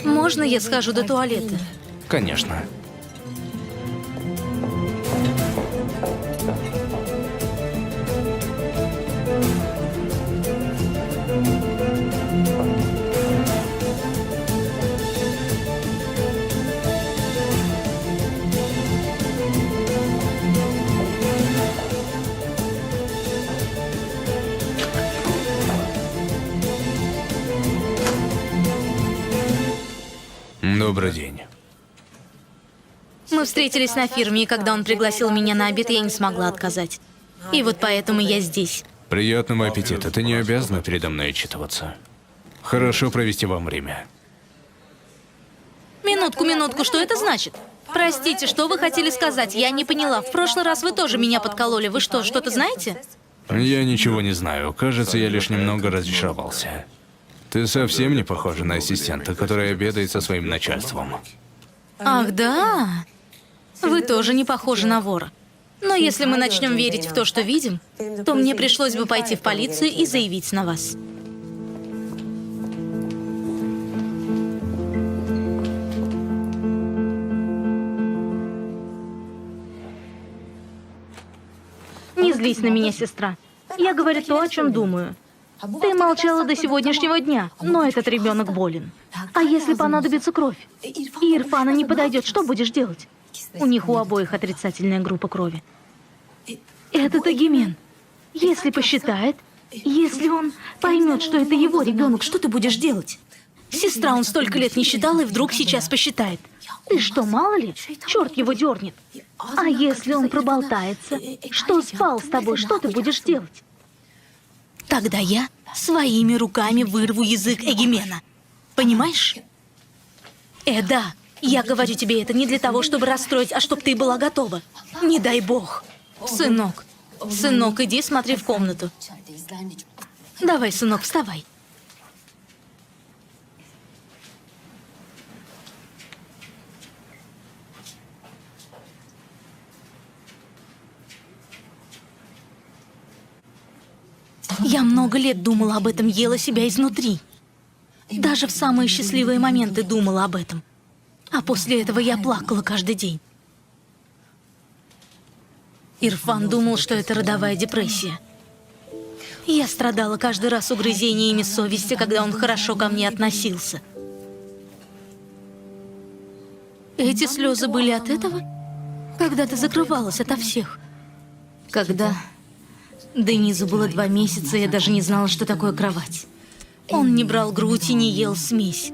Можно я схожу до туалета? Конечно. Добрый день. Мы встретились на фирме, и когда он пригласил меня на обед, я не смогла отказать. И вот поэтому я здесь. Приятного аппетита. Ты не обязана передо мной отчитываться. Хорошо провести вам время. Минутку, что это значит? Простите, что вы хотели сказать? Я не поняла. В прошлый раз вы тоже меня подкололи. Вы что, что-то знаете? Я ничего не знаю. Кажется, я лишь немного разочаровался. Ты совсем не похожа на ассистента, который обедает со своим начальством. Ах, да? Вы тоже не похожи на вора. Но если мы начнем верить в то, что видим, то мне пришлось бы пойти в полицию и заявить на вас. Не злись на меня, сестра. Я говорю то, о чем думаю. Ты молчала до сегодняшнего дня, но этот ребенок болен. А если понадобится кровь, и Ирфана не подойдет, что будешь делать? У них у обоих отрицательная группа крови. Это Эгимен. Если посчитает, если он поймет, что это его ребенок, что ты будешь делать? Сестра, он столько лет не считал, и вдруг сейчас посчитает. Ты что, мало ли? Черт его дернет. А если он проболтается, что спал с тобой, что ты будешь делать? Тогда я своими руками вырву язык Эгимена. Понимаешь? Да. Я говорю тебе это не для того, чтобы расстроить, а чтобы ты была готова. Не дай бог. Сынок, иди смотри в комнату. Давай, сынок, вставай. Я много лет думала об этом, ела себя изнутри. Даже в самые счастливые моменты думала об этом. А после этого я плакала каждый день. Ирфан думал, что это родовая депрессия. Я страдала каждый раз угрызениями совести, когда он хорошо ко мне относился. Эти слезы были от этого? Когда ты закрывалась ото всех? Когда Денизу было 2 месяца, я даже не знала, что такое кровать. Он не брал грудь и не ел смесь.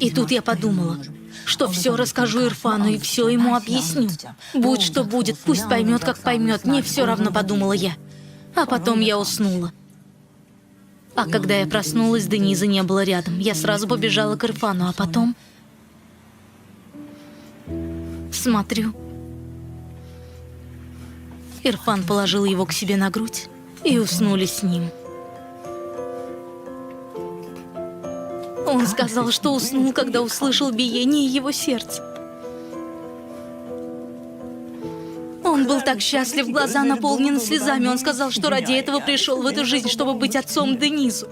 И тут я подумала, что все расскажу Ирфану и все ему объясню. Будь что будет, пусть поймет, как поймет, мне все равно, подумала я. А потом я уснула. А когда я проснулась, Денизы не было рядом. Я сразу побежала к Ирфану, а потом... Смотрю. Ирфан положил его к себе на грудь и уснули с ним. Он сказал, что уснул, когда услышал биение его сердца. Он был так счастлив, глаза наполнены слезами. Он сказал, что ради этого пришел в эту жизнь, чтобы быть отцом Денизу.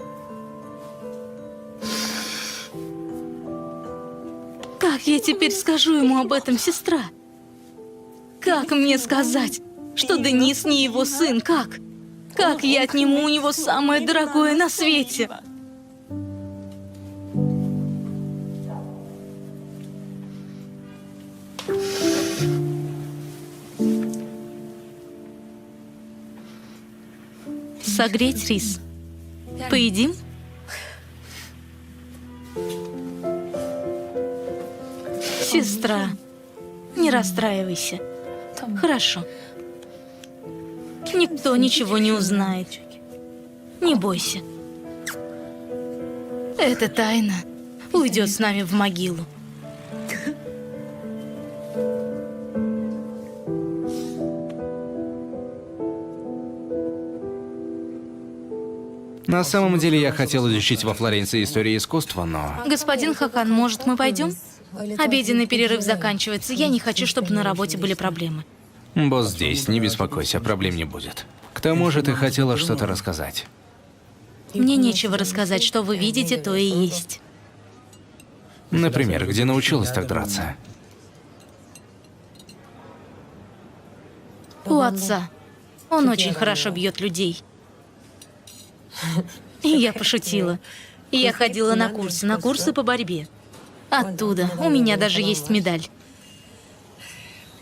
Как я теперь скажу ему об этом, сестра? Как мне сказать, что Дениз не его сын? Как? Как я отниму у него самое дорогое на свете? Согреть рис. Поедим? Сестра, не расстраивайся. Хорошо. Никто ничего не узнает. Не бойся. Эта тайна уйдет с нами в могилу. На самом деле я хотел изучить во Флоренции историю искусства, но... Господин Хакан, может, мы пойдем? Обеденный перерыв заканчивается. Я не хочу, чтобы на работе были проблемы. Босс здесь, не беспокойся, проблем не будет. К тому же ты хотела что-то рассказать. Мне нечего рассказать, что вы видите, то и есть. Например, где научилась так драться? У отца. Он очень хорошо бьет людей. И я пошутила. Я ходила на курсы по борьбе. Оттуда. У меня даже есть медаль.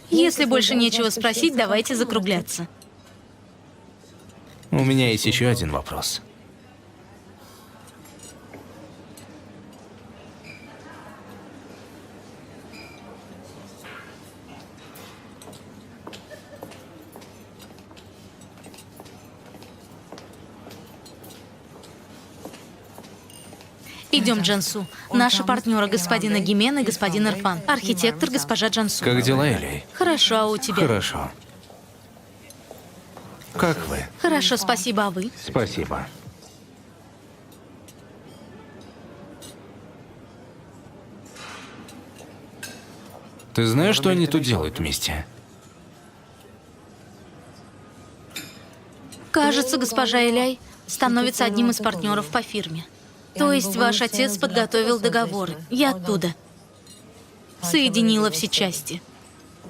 Если больше нечего спросить, давайте закругляться. У меня есть еще один вопрос. Идем, Джансу. Наши партнеры, господина Гимен и господин Ирфан. Архитектор, госпожа Джансу. Как дела, Элей? Хорошо, а у тебя? Хорошо. Как вы? Хорошо, спасибо, а вы? Спасибо. Ты знаешь, что они тут делают вместе? Кажется, госпожа Эляй становится одним из партнеров по фирме. То есть ваш отец подготовил договоры. Я оттуда. Соединила все части.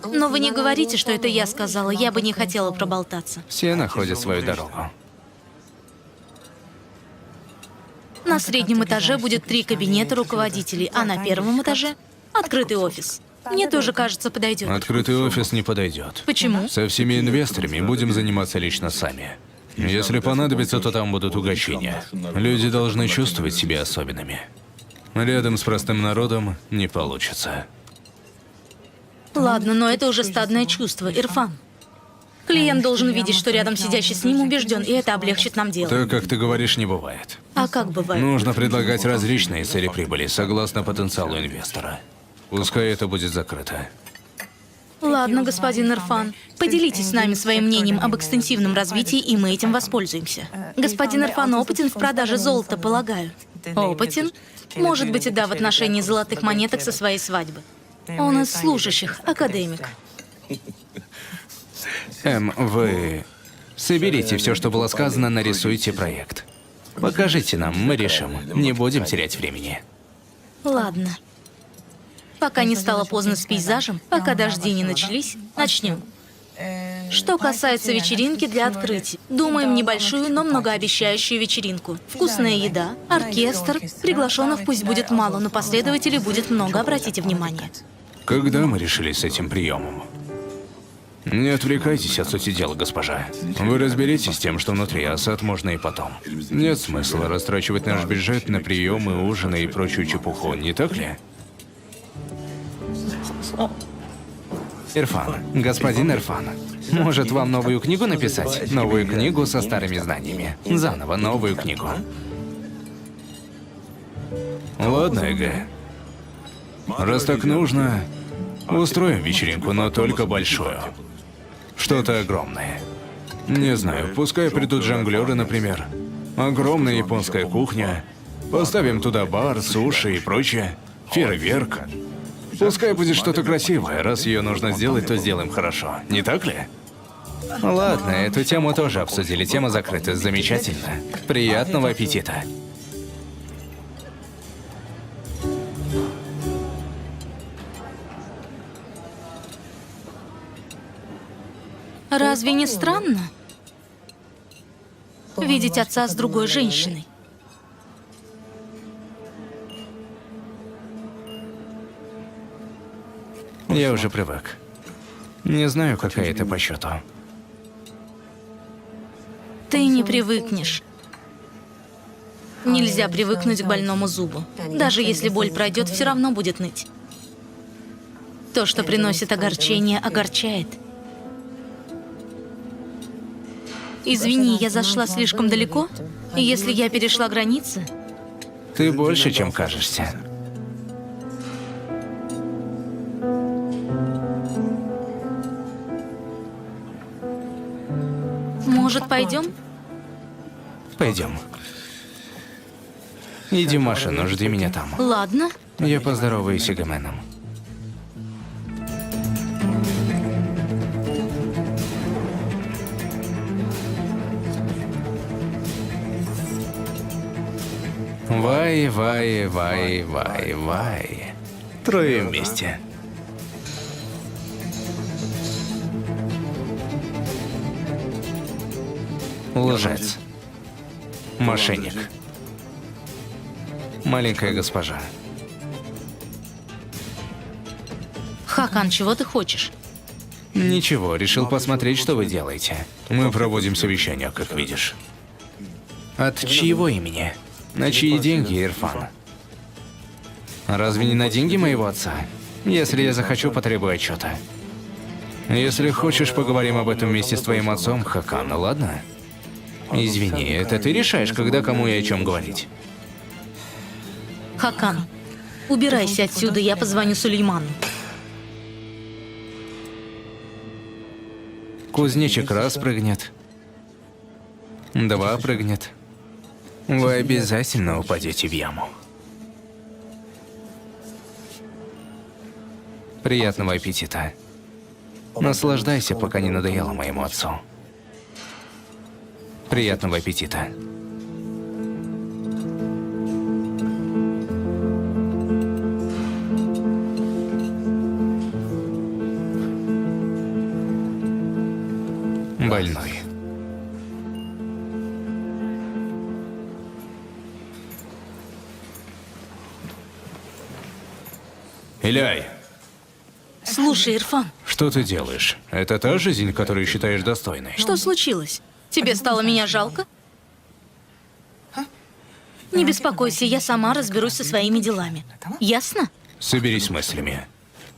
Но вы не говорите, что это я сказала. Я бы не хотела проболтаться. Все находят свою дорогу. На среднем этаже будет 3 кабинета руководителей, а на первом этаже открытый офис. Мне тоже кажется, подойдет. Открытый офис не подойдет. Почему? Со всеми инвесторами будем заниматься лично сами. Если понадобится, то там будут угощения. Люди должны чувствовать себя особенными. Рядом с простым народом не получится. Ладно, но это уже стадное чувство, Ирфан. Клиент должен видеть, что рядом сидящий с ним убежден, и это облегчит нам дело. Так, как ты говоришь, не бывает. А как бывает? Нужно предлагать различные цели прибыли, согласно потенциалу инвестора. Пускай это будет закрыто. Ладно, господин Ирфан. Поделитесь с нами своим мнением об экстенсивном развитии, и мы этим воспользуемся. Господин Ирфан опытен в продаже золота, полагаю. Опытен? Может быть, и да, в отношении золотых монеток со своей свадьбы. Он из служащих, академик. Вы Соберите все, что было сказано, нарисуйте проект. Покажите нам, мы решим. Не будем терять времени. Ладно. Пока не стало поздно с пейзажем, пока дожди не начались, начнем. Что касается вечеринки для открытия, думаем небольшую, но многообещающую вечеринку. Вкусная еда, оркестр, приглашенных пусть будет мало, но последователей будет много, обратите внимание. Когда мы решили с этим приемом? Не отвлекайтесь от сути дела, госпожа. Вы разберитесь с тем, что внутри, а сад можно и потом. Нет смысла растрачивать наш бюджет на приемы, ужины и прочую чепуху, не так ли? Ирфан, господин Ирфан, может вам новую книгу написать? Новую книгу со старыми знаниями. Заново новую книгу. Ладно, Эгэ. Раз так нужно, устроим вечеринку, но только большую. Что-то огромное. Не знаю, пускай придут жонглеры, например. Огромная японская кухня. Поставим туда бар, суши и прочее. Фейерверк. Пускай будет что-то красивое. Раз ее нужно сделать, то сделаем хорошо. Не так ли? Ладно, эту тему тоже обсудили. Тема закрыта. Замечательно. Приятного аппетита. Разве не странно видеть отца с другой женщиной? Я уже привык. Не знаю, какая это по счету. Ты не привыкнешь. Нельзя привыкнуть к больному зубу. Даже если боль пройдет, все равно будет ныть. То, что приносит огорчение, огорчает. Извини, я зашла слишком далеко. И если я перешла границы, Ты больше, чем кажешься. может, пойдем? Пойдем. Иди в машину, жди меня там. Ладно. Я поздороваюсь с Игоменом. Вай, вай, вай, вай, вай. Трое вместе. Лжец. Мошенник. Маленькая госпожа. Хакан, чего ты хочешь? Ничего, решил посмотреть, что вы делаете. Мы проводим совещание, как видишь. От чьего имени? На чьи деньги, Ирфан? Разве не на деньги моего отца? Если я захочу, потребую отчета. Если хочешь, поговорим об этом вместе с твоим отцом, Хакан, ладно? Извини, это ты решаешь, когда кому и о чем говорить. Хакан, убирайся отсюда, я позвоню Сулейману. Кузнечик раз прыгнет, два прыгнет. Вы обязательно упадете в яму. Приятного аппетита. Наслаждайся, пока не надоело моему отцу. Приятного аппетита. Больной. Иляй, Слушай, Ирфан, что ты делаешь? Это та жизнь, которую считаешь достойной? что случилось? Тебе стало меня жалко? Не беспокойся, я сама разберусь со своими делами. Ясно? Соберись с мыслями.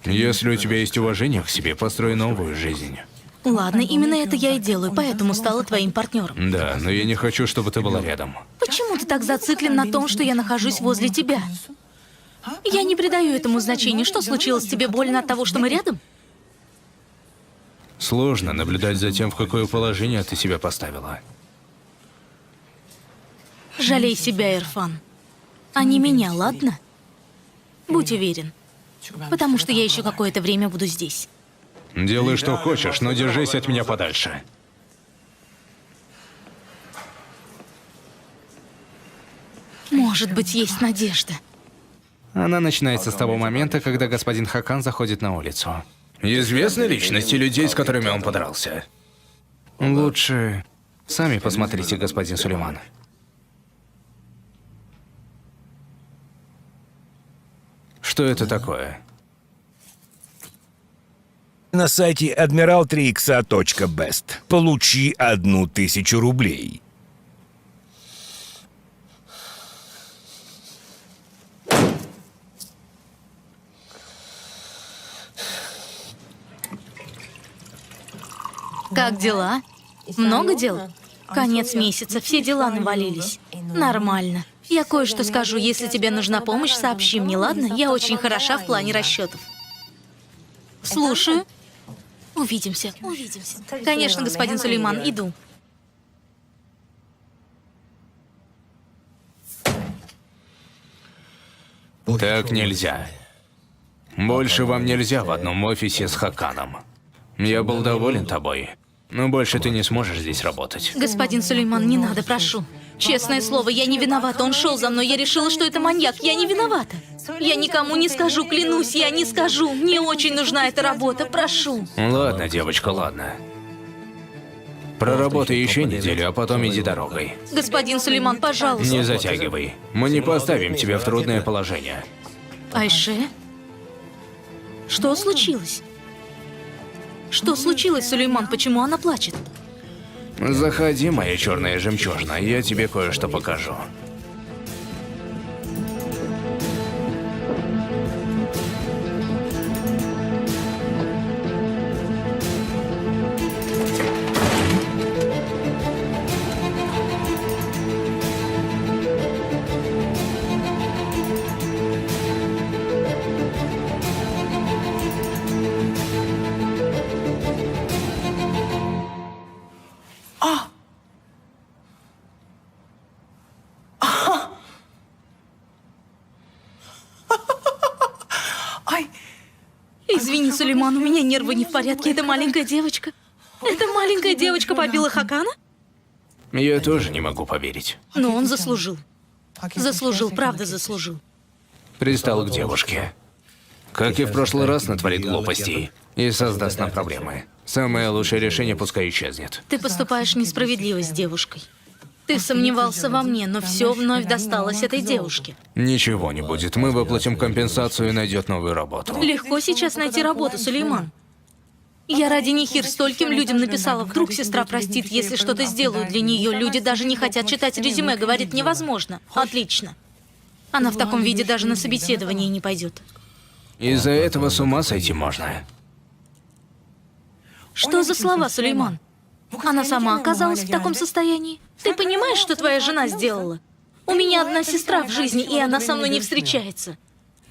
Если у тебя есть уважение к себе, построй новую жизнь. Ладно, именно это я и делаю, поэтому стала твоим партнером. Да, но я не хочу, чтобы ты была рядом. Почему ты так зациклен на том, что я нахожусь возле тебя? Я не придаю этому значения. Что случилось? Тебе больно от того, что мы рядом? Сложно наблюдать за тем, в какое положение ты себя поставила. Жалей себя, Ирфан. А не меня, ладно? Будь уверен. Потому что я еще какое-то время буду здесь. Делай, что хочешь, но держись от меня подальше. Может быть, есть надежда. Она начинается с того момента, когда господин Хакан заходит на улицу. Известны личности людей, с которыми он подрался? Лучше сами посмотрите, господин Сулейман. Что это такое? На сайте admiral3xa.best. Получи 1000 рублей. Как дела? Много дел? Конец месяца, все дела навалились. Нормально. Я кое-что скажу. Если тебе нужна помощь, сообщи мне, ладно? Я очень хороша в плане расчетов. Слушаю. Увидимся. Увидимся. Конечно, господин Сулейман, иду. Так нельзя. Больше вам нельзя в одном офисе с Хаканом. Я был доволен тобой, но больше ты не сможешь здесь работать. Господин Сулейман, не надо, прошу. Честное слово, я не виновата. Он шел за мной, я решила, что это маньяк. Я не виновата. Я никому не скажу, клянусь, я не скажу. Мне очень нужна эта работа, прошу. Ладно, девочка, ладно. Проработай еще неделю, а потом иди дорогой. Господин Сулейман, пожалуйста. Не затягивай. Мы не поставим тебя в трудное положение. Айше? Что случилось? Что случилось, Сулейман? Почему она плачет? Заходи, моя черная жемчужина, я тебе кое-что покажу. Извини, Сулейман, у меня нервы не в порядке. Это маленькая девочка. Эта маленькая девочка побила Хакана? Я тоже не могу поверить. Но он заслужил. Заслужил, правда заслужил. Пристал к девушке. Как и в прошлый раз, натворит глупостей и создаст нам проблемы. Самое лучшее решение пускай исчезнет. Ты поступаешь несправедливо с девушкой. Ты сомневался во мне, но все вновь досталось этой девушке. Ничего не будет. Мы выплатим компенсацию и найдет новую работу. Легко сейчас найти работу, Сулейман. Я ради Нихир стольким людям написала. Вдруг сестра простит, если что-то сделаю для нее. Люди даже не хотят читать резюме, говорит, невозможно. Отлично. Она в таком виде даже на собеседование не пойдет. Из-за этого с ума сойти можно. Что за слова, Сулейман? Она сама оказалась в таком состоянии. Ты понимаешь, что твоя жена сделала? У меня одна сестра в жизни, и она со мной не встречается.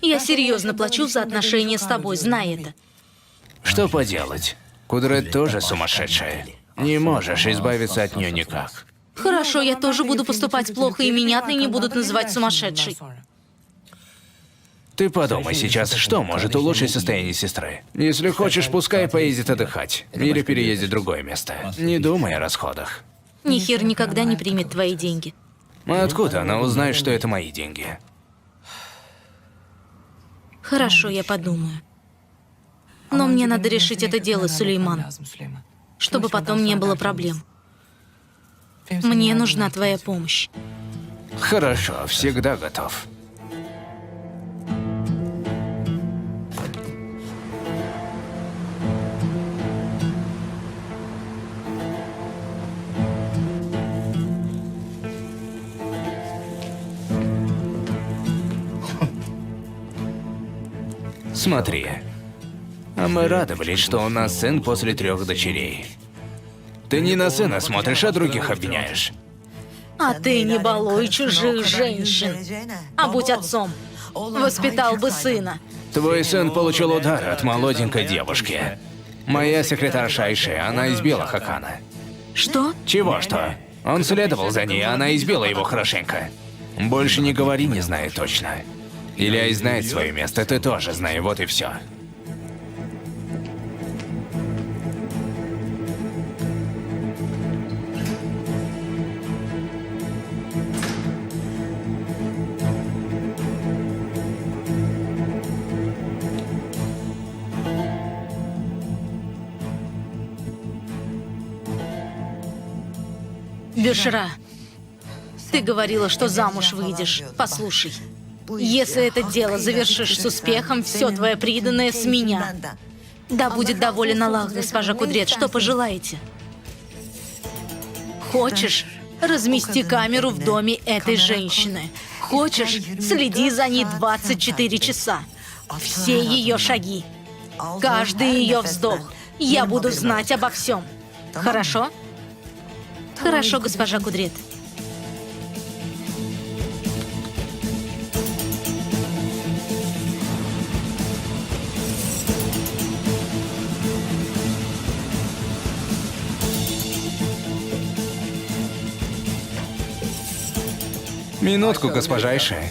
Я серьезно плачу за отношения с тобой, знай это. Что поделать? Кудрет тоже сумасшедшая. Не можешь избавиться от нее никак. Хорошо, я тоже буду поступать плохо, и меня отныне будут называть сумасшедшей. Ты подумай сейчас, что может улучшить состояние сестры. Если хочешь, пускай поедет отдыхать. Или переедет в другое место. Не думай о расходах. Нихир никогда не примет твои деньги. А откуда она узнает, что это мои деньги? Хорошо, я подумаю. Но мне надо решить это дело, Сулейман, чтобы потом не было проблем. Мне нужна твоя помощь. Хорошо, всегда готов. Смотри. А мы радовались, что у нас сын после 3 дочерей. Ты не на сына смотришь, а других обвиняешь. А ты не балуй чужих женщин. А будь отцом. Воспитал бы сына. Твой сын получил удар от молоденькой девушки. Моя секретарша Айше, она избила Хакана. Что? Чего что? Он следовал за ней, а она избила его хорошенько. Больше не говори, не знаю точно. Ильяй знает свое место, ты тоже знай, вот и все. Бюшра, ты говорила, что замуж выйдешь. Послушай, если это дело завершишь с успехом, все твое приданное с меня. Да будет доволен Аллах, госпожа Кудрет, что пожелаете? Хочешь, размести камеру в доме этой женщины. Хочешь, следи за ней 24 часа. Все ее шаги, каждый ее вздох. Я буду знать обо всем. Хорошо? Хорошо, госпожа Кудрет. Минутку, госпожа Айше.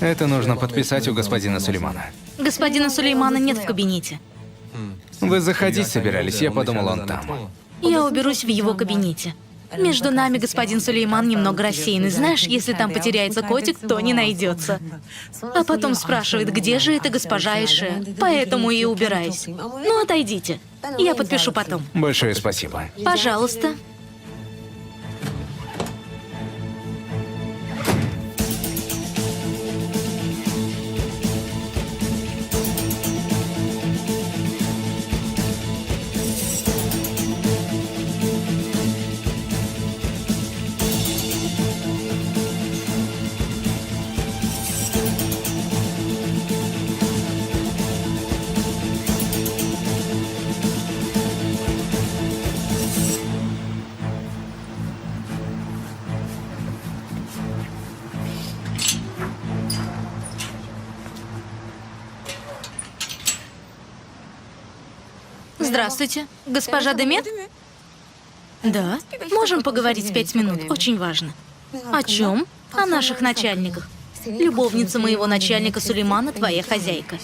Это нужно подписать у господина Сулеймана. Господина Сулеймана нет в кабинете. Вы заходить собирались, я подумал, он там. Я уберусь в его кабинете. Между нами господин Сулейман немного рассеянный. Знаешь, если там потеряется котик, то не найдется. А потом спрашивает, где же эта госпожа Айше. Поэтому и убираюсь. Ну, отойдите. Я подпишу потом. Большое спасибо. Пожалуйста. Здравствуйте. Госпожа Демет? Да. Можем поговорить 5 минут? Очень важно. О чем? О наших начальниках. Любовница моего начальника Сулеймана, твоя хозяйка.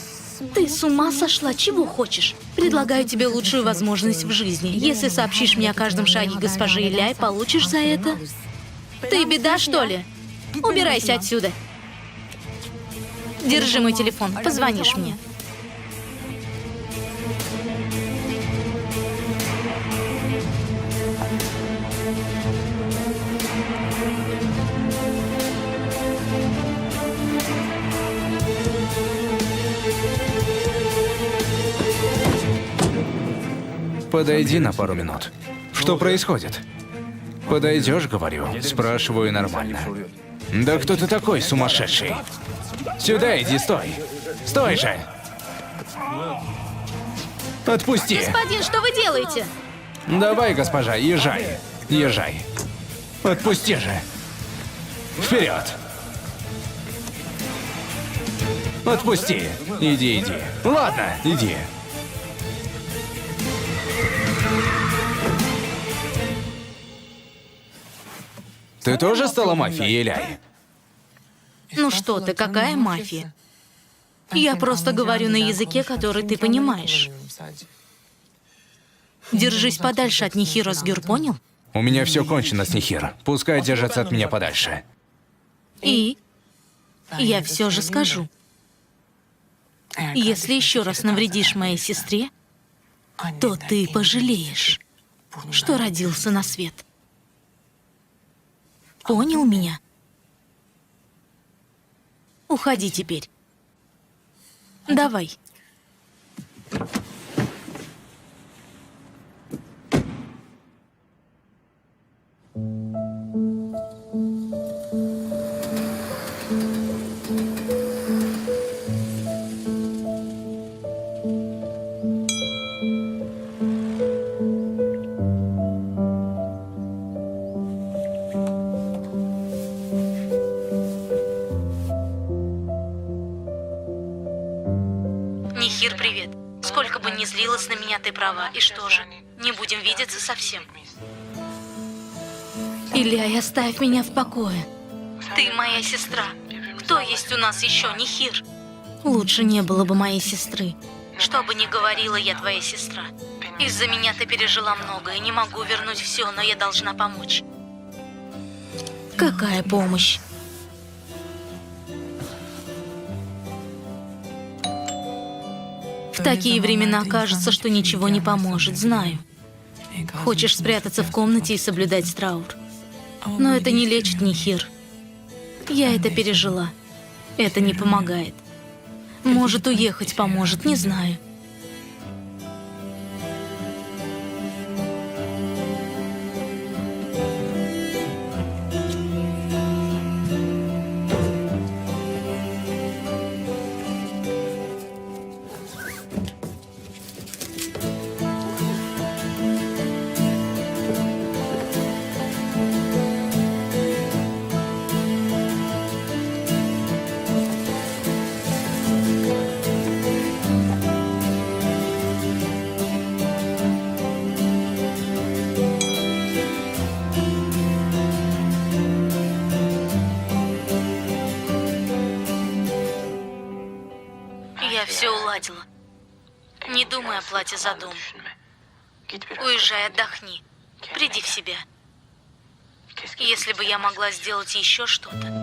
Ты с ума сошла? Чего хочешь? Предлагаю тебе лучшую возможность в жизни. Если сообщишь мне о каждом шаге госпожи Иляй, получишь за это. Ты беда, что ли? Убирайся отсюда. Держи мой телефон, позвонишь мне. Подойди на пару минут. Что происходит? Подойдешь, говорю, спрашиваю нормально. Да кто ты такой, сумасшедший? Сюда иди, стой. Стой же. Отпусти. Господин, что вы делаете? Давай, госпожа, езжай. Езжай. Отпусти же. Вперед. Отпусти. Иди. Ладно, иди. Ты тоже стала мафией, Иляй? Ну что ты, какая мафия? Я просто говорю на языке, который ты понимаешь. Держись подальше от Нихир Озгюр, понял? У меня все кончено с Нихир. Пускай держатся от меня подальше. И я все же скажу. Если еще раз навредишь моей сестре, то ты пожалеешь, что родился на свет. Понял меня? Уходи теперь. Давай. Нихир, привет. Сколько бы ни злилась на меня, ты права. И что же, не будем видеться совсем? Иляй, оставь меня в покое. Ты моя сестра. Кто есть у нас еще, Нихир? Лучше не было бы моей сестры. Что бы ни говорила, я твоя сестра. Из-за меня ты пережила много, и не могу вернуть все, но я должна помочь. Какая помощь? В такие времена кажется, что ничего не поможет, знаю. Хочешь спрятаться в комнате и соблюдать траур. Но это не лечит ни хер. Я это пережила. Это не помогает. Может, уехать поможет, не знаю. Я все уладила. Не думай о плате за дом. Уезжай, отдохни. Приди в себя. Если бы я могла сделать еще что-то.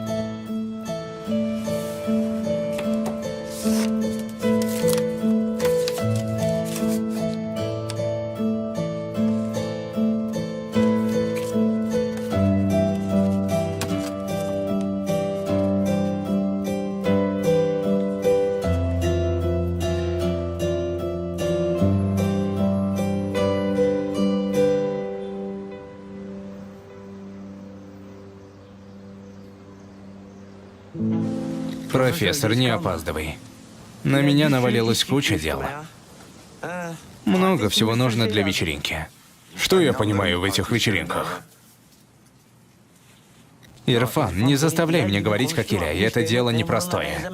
Профессор, не опаздывай. На меня навалилась куча дел. Много всего нужно для вечеринки. Что я понимаю в этих вечеринках? Ирфан, не заставляй меня говорить как Иляй, это дело непростое.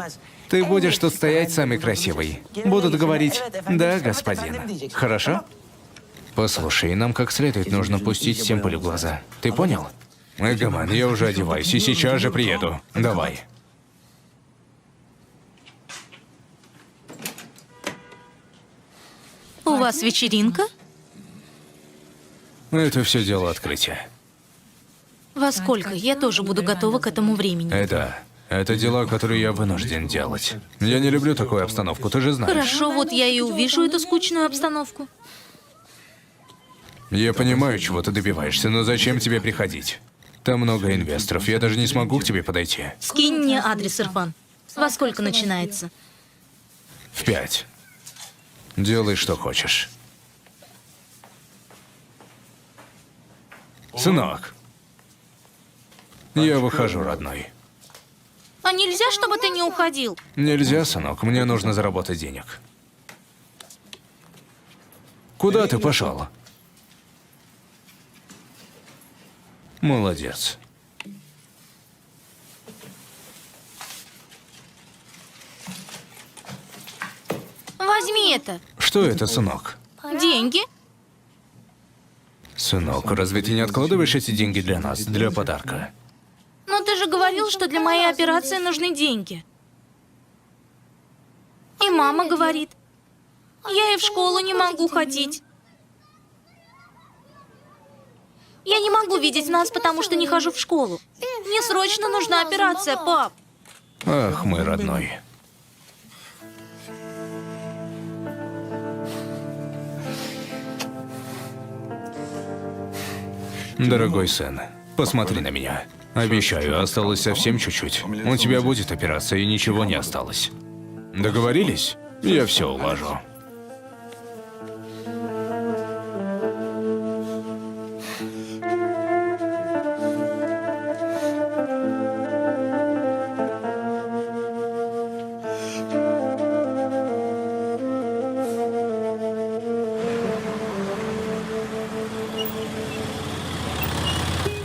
Ты будешь тут стоять самый красивый. Будут говорить «да, господин». Хорошо? Послушай, нам как следует нужно пустить всем пыль в глаза. Ты понял? Эгоман, я уже одеваюсь и сейчас же приеду. Давай. У вас вечеринка? Это все дело открытия. Во сколько? Я тоже буду готова к этому времени. Это дела, которые я вынужден делать. Я не люблю такую обстановку, ты же знаешь. Хорошо, вот я и увижу эту скучную обстановку. Я понимаю, чего ты добиваешься, но зачем тебе приходить? Там много инвесторов, я даже не смогу к тебе подойти. Скинь мне адрес, Ирфан. Во сколько начинается? В 5. Делай, что хочешь. Сынок. Я выхожу, родной. А нельзя, чтобы ты не уходил? Нельзя, сынок, мне нужно заработать денег. Куда ты пошел? Молодец. Возьми это. Что это, сынок? Деньги? Сынок, разве ты не откладываешь эти деньги для нас, для подарка? Но ты же говорил, что для моей операции нужны деньги. И мама говорит. Я и в школу не могу ходить. Я не могу видеть нас, потому что не хожу в школу. Мне срочно нужна операция, пап. Ах, мой родной. Дорогой сын, посмотри на меня. Обещаю, осталось совсем чуть-чуть. У тебя будет операция, и ничего не осталось. Договорились? Я все улажу.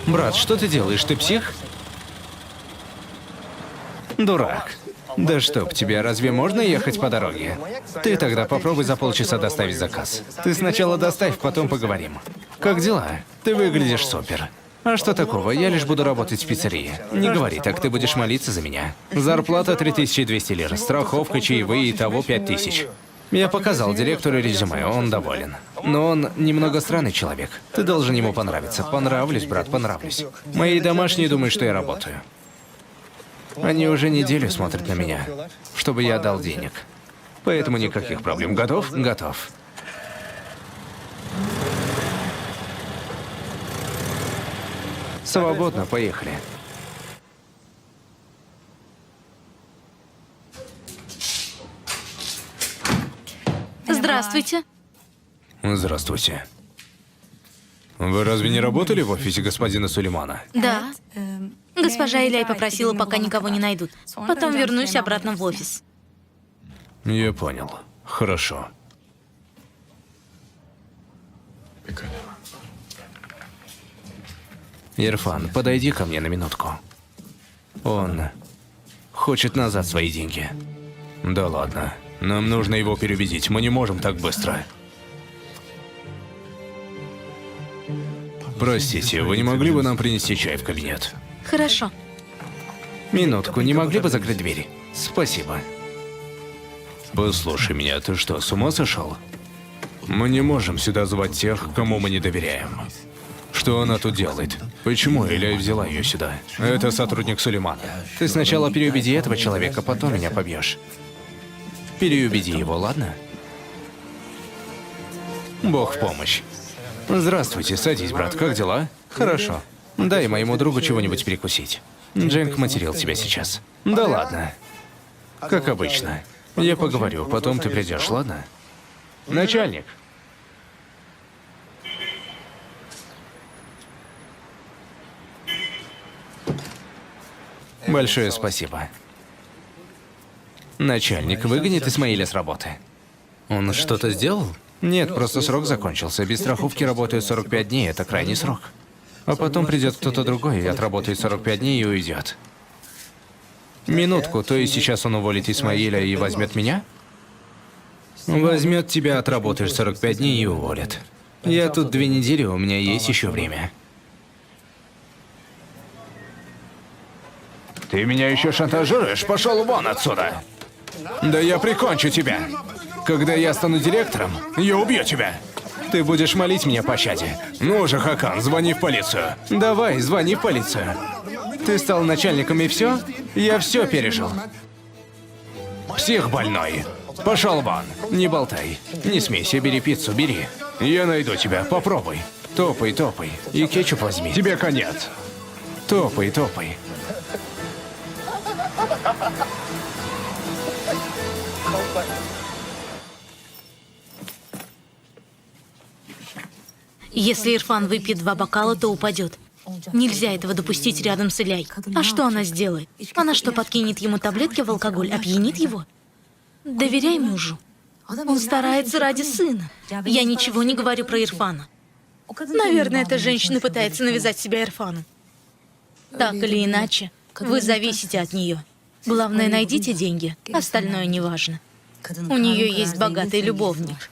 Брат, что ты делаешь? Ты псих? Дурак. Да чтоб тебе, разве можно ехать по дороге? Ты тогда попробуй за полчаса доставить заказ. Ты сначала доставь, потом поговорим. Как дела? Ты выглядишь супер. А что такого? Я лишь буду работать в пиццерии. Не говори так, ты будешь молиться за меня. Зарплата 3200 лир, страховка, чаевые, итого 5000. Я показал директору резюме, он доволен. Но он немного странный человек. Ты должен ему понравиться. Понравлюсь, брат, понравлюсь. Мои домашние думают, что я работаю. Они уже неделю смотрят на меня, чтобы я дал денег. Поэтому никаких проблем. Готов? Готов. Свободно, поехали. Здравствуйте. Здравствуйте. Вы разве не работали в офисе господина Сулеймана? Да. Госпожа Иляй попросила, пока никого не найдут. Потом вернусь обратно в офис. Я понял. Хорошо. Ирфан, подойди ко мне на минутку. Он хочет назад свои деньги. Да ладно. Нам нужно его переубедить. Мы не можем так быстро. Простите, вы не могли бы нам принести чай в кабинет? Хорошо. Минутку, не могли бы закрыть двери? Спасибо. Послушай меня, ты что, с ума сошел? Мы не можем сюда звать тех, кому мы не доверяем. Что она тут делает? Почему Иляй взяла ее сюда? Это сотрудник Сулеймана. Ты сначала переубеди этого человека, потом меня побьешь. Переубеди его, ладно? Бог в помощь. Здравствуйте, садись, брат, как дела? Хорошо. Дай моему другу чего-нибудь перекусить. Дженк материл тебя сейчас. Да ладно. Как обычно. Я поговорю, потом ты придешь, ладно? Начальник. Большое спасибо. Начальник выгонит Исмаиля с работы. Он что-то сделал? Нет, просто срок закончился. Без страховки работают 45 дней, это крайний срок. А потом придет кто-то другой и отработает 45 дней и уйдет. Минутку, то есть сейчас он уволит Исмаиля и возьмет меня? Возьмет тебя, отработаешь 45 дней и уволит. Я тут 2 недели, у меня есть еще время. Ты меня еще шантажируешь? Пошел вон отсюда! Да я прикончу тебя! Когда я стану директором, я убью тебя! Ты будешь молить меня о пощаде. Ну же, Хакан, звони в полицию. Давай, звони в полицию. Ты стал начальником и все? Я все пережил. Псих больной. Пошел вон. Не болтай. Не смейся, бери пиццу, бери. Я найду тебя, попробуй. Топай, топай. И кетчуп возьми. Тебе конец. Топай, топай. Если Ирфан выпьет 2 бокала, то упадет. Нельзя этого допустить рядом с Иляй. А что она сделает? Она что, подкинет ему таблетки в алкоголь, опьянит его? Доверяй мужу. Он старается ради сына. Я ничего не говорю про Ирфана. Наверное, эта женщина пытается навязать себя Ирфану. Так или иначе, вы зависите от нее. Главное, найдите деньги, остальное неважно. У нее есть богатый любовник.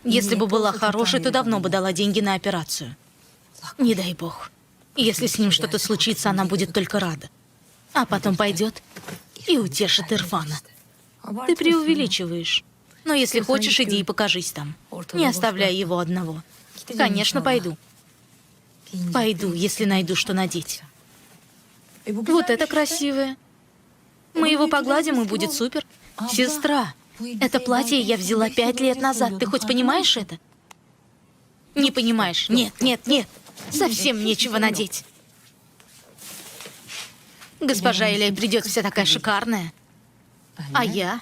Если бы была хорошей, то давно бы дала деньги на операцию. Не дай бог. Если с ним что-то случится, она будет только рада. А потом пойдет и утешит Ирфана. Ты преувеличиваешь. Но если хочешь, иди и покажись там. Не оставляй его одного. Конечно, пойду. Пойду, если найду, что надеть. Вот это красивое. Мы его погладим, и будет супер. Сестра, это платье я взяла 5 лет назад. Ты хоть понимаешь это? Не понимаешь. Нет, нет, нет. Совсем нечего надеть. Госпожа Иляй придет вся такая шикарная. А я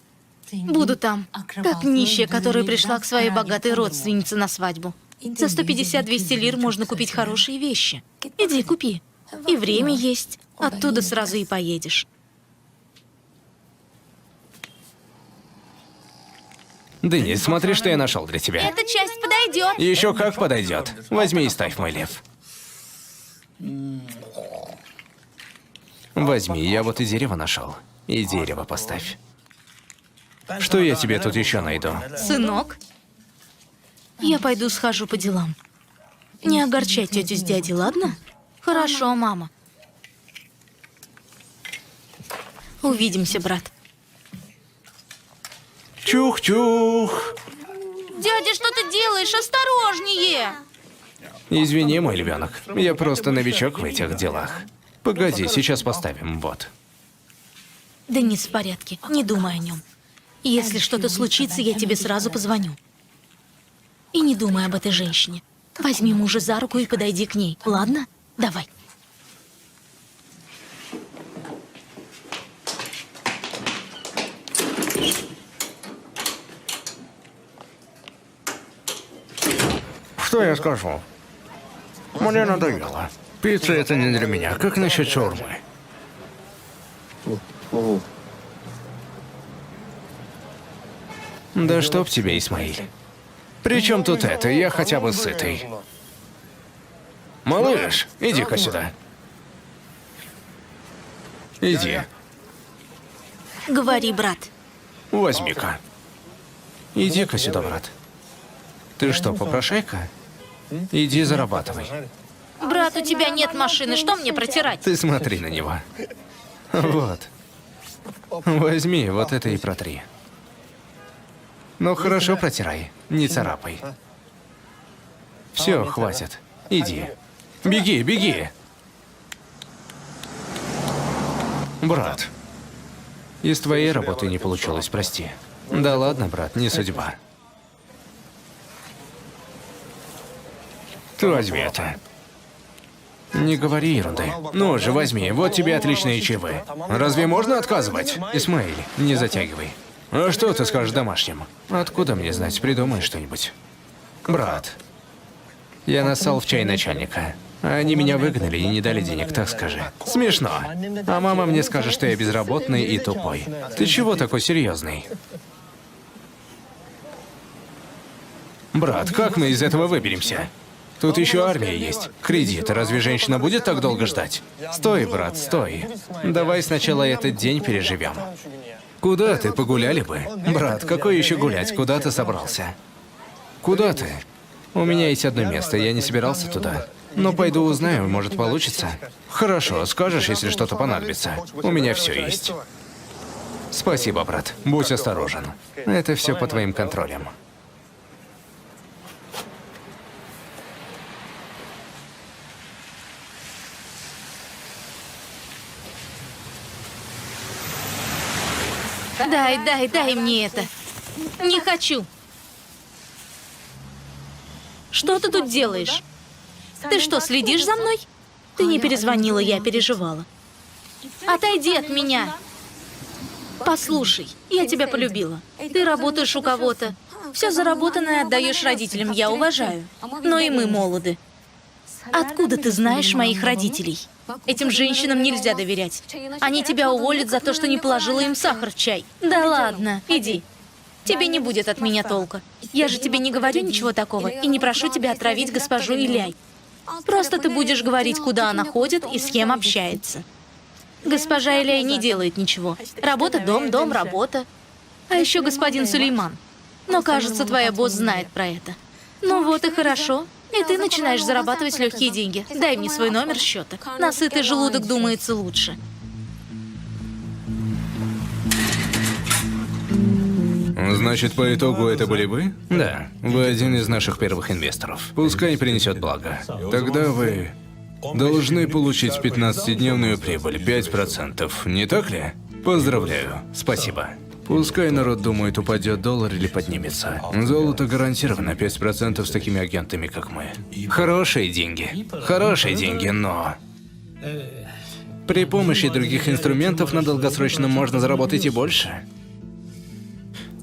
буду там, как нищая, которая пришла к своей богатой родственнице на свадьбу. За 150-200 лир можно купить хорошие вещи. Иди, купи. И время есть. Оттуда сразу и поедешь. Денис, смотри, что я нашел для тебя. Эта часть подойдет. Еще как подойдет. Возьми и ставь, мой лев. Возьми, я вот и дерево нашел. И дерево поставь. Что я тебе тут еще найду? Сынок, я пойду схожу по делам. Не огорчай тетю с дядей, ладно? Хорошо, мама. Увидимся, брат. Чух-чух. Дядя, что ты делаешь? Осторожнее! Извини, мой львенок. Я просто новичок в этих делах. Погоди, сейчас поставим, вот. Денис в порядке, не думай о нем. Если что-то случится, я тебе сразу позвоню. И не думай об этой женщине. Возьми мужа за руку и подойди к ней, ладно? Давай. Что я скажу? Мне надоело. Пицца это не для меня. Как насчет шаурмы? Да чтоб тебе, Исмаиль. Причем тут это? Я хотя бы сытый. Малыш, иди-ка сюда. Иди. Говори, брат. Возьми-ка. Иди-ка сюда, брат. Ты что, попрошайка? Иди зарабатывай. Брат, у тебя нет машины, что мне протирать? Ты смотри на него. Вот. Возьми, вот это и протри. Ну хорошо, протирай. Не царапай. Все, хватит. Иди. Беги, беги. Брат. Из твоей работы не получилось, прости. Да ладно, брат, не судьба. Ты возьми это. Не говори ерунды. Ну же, возьми, вот тебе отличные чаевые. Разве можно отказывать? Исмаиль, не затягивай. А что ты скажешь домашним? Откуда мне знать? Придумай что-нибудь. Брат, я нассал в чай начальника. Они меня выгнали и не дали денег, так скажи. Смешно. А мама мне скажет, что я безработный и тупой. Ты чего такой серьезный? Брат, как мы из этого выберемся? Тут еще армия есть. Кредит. Разве женщина будет так долго ждать? Стой, брат, стой. Давай сначала этот день переживем. Куда ты? Погуляли бы? Брат, какой еще гулять? Куда ты собрался? Куда ты? У меня есть одно место, я не собирался туда. Но пойду узнаю, может получится. Хорошо, скажешь, если что-то понадобится. У меня все есть. Спасибо, брат. Будь осторожен. Это все по твоим контролям. Дай мне это. Не хочу. Что ты тут делаешь? Ты что, следишь за мной? Ты не перезвонила, я переживала. Отойди от меня. Послушай, я тебя полюбила. Ты работаешь у кого-то. Все заработанное отдаешь родителям, я уважаю. Но и мы молоды. Откуда ты знаешь моих родителей? Этим женщинам нельзя доверять. Они тебя уволят за то, что не положила им сахар в чай. Да ладно, иди. Тебе не будет от меня толка. Я же тебе не говорю ничего такого и не прошу тебя отравить госпожу Иляй. Просто ты будешь говорить, куда она ходит и с кем общается. Госпожа Иляй не делает ничего. Работа, дом, работа. А еще господин Сулейман. Но, кажется, твоя босс знает про это. Ну вот и хорошо. И ты начинаешь зарабатывать легкие деньги. Дай мне свой номер счета. На сытый желудок думается лучше. Значит, по итогу это были вы? Да. Вы один из наших первых инвесторов. Пускай принесет благо. Тогда вы должны получить 15-дневную прибыль, 5%. Не так ли? Поздравляю. Спасибо. Пускай народ думает, упадет доллар или поднимется. Золото гарантированно 5% с такими агентами, как мы. Хорошие деньги. Хорошие деньги, но... При помощи других инструментов на долгосрочном можно заработать и больше.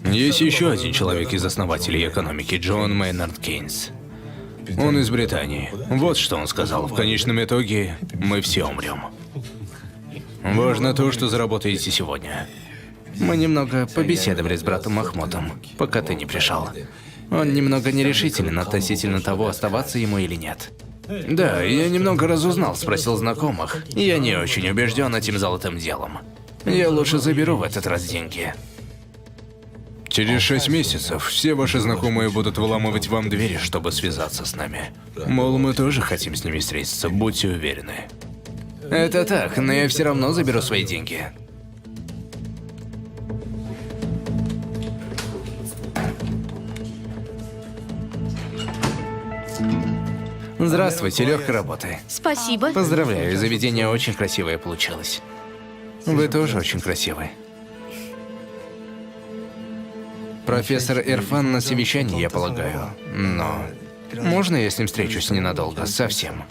Есть еще один человек из основателей экономики, Джон Мейнард Кейнс. Он из Британии. Вот что он сказал. В конечном итоге мы все умрем. Важно то, что заработаете сегодня. Мы немного побеседовали с братом Махмудом, пока ты не пришел. Он немного нерешителен относительно того, оставаться ему или нет. Да, я немного разузнал, спросил знакомых. Я не очень убежден этим золотым делом. Я лучше заберу в этот раз деньги. Через 6 месяцев все ваши знакомые будут выламывать вам двери, чтобы связаться с нами. Мол, мы тоже хотим с ними встретиться, будьте уверены. Это так, но я все равно заберу свои деньги. Здравствуйте, легкой работы. Спасибо. Поздравляю, заведение очень красивое получилось. Вы тоже очень красивы. Профессор Ирфан на совещании, я полагаю. Но можно я с ним встречусь ненадолго, совсем?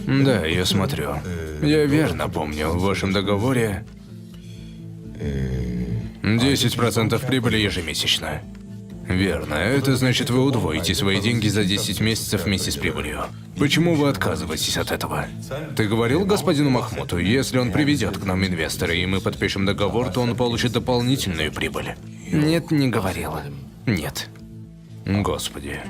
Да, я смотрю. Я верно помню, в вашем договоре 10% прибыли ежемесячно. Верно. Это значит, вы удвоите свои деньги за 10 месяцев вместе с прибылью. Почему вы отказываетесь от этого? Ты говорил господину Махмуту, если он приведет к нам инвестора и мы подпишем договор, то он получит дополнительную прибыль? Нет, не говорила. Нет. Господи.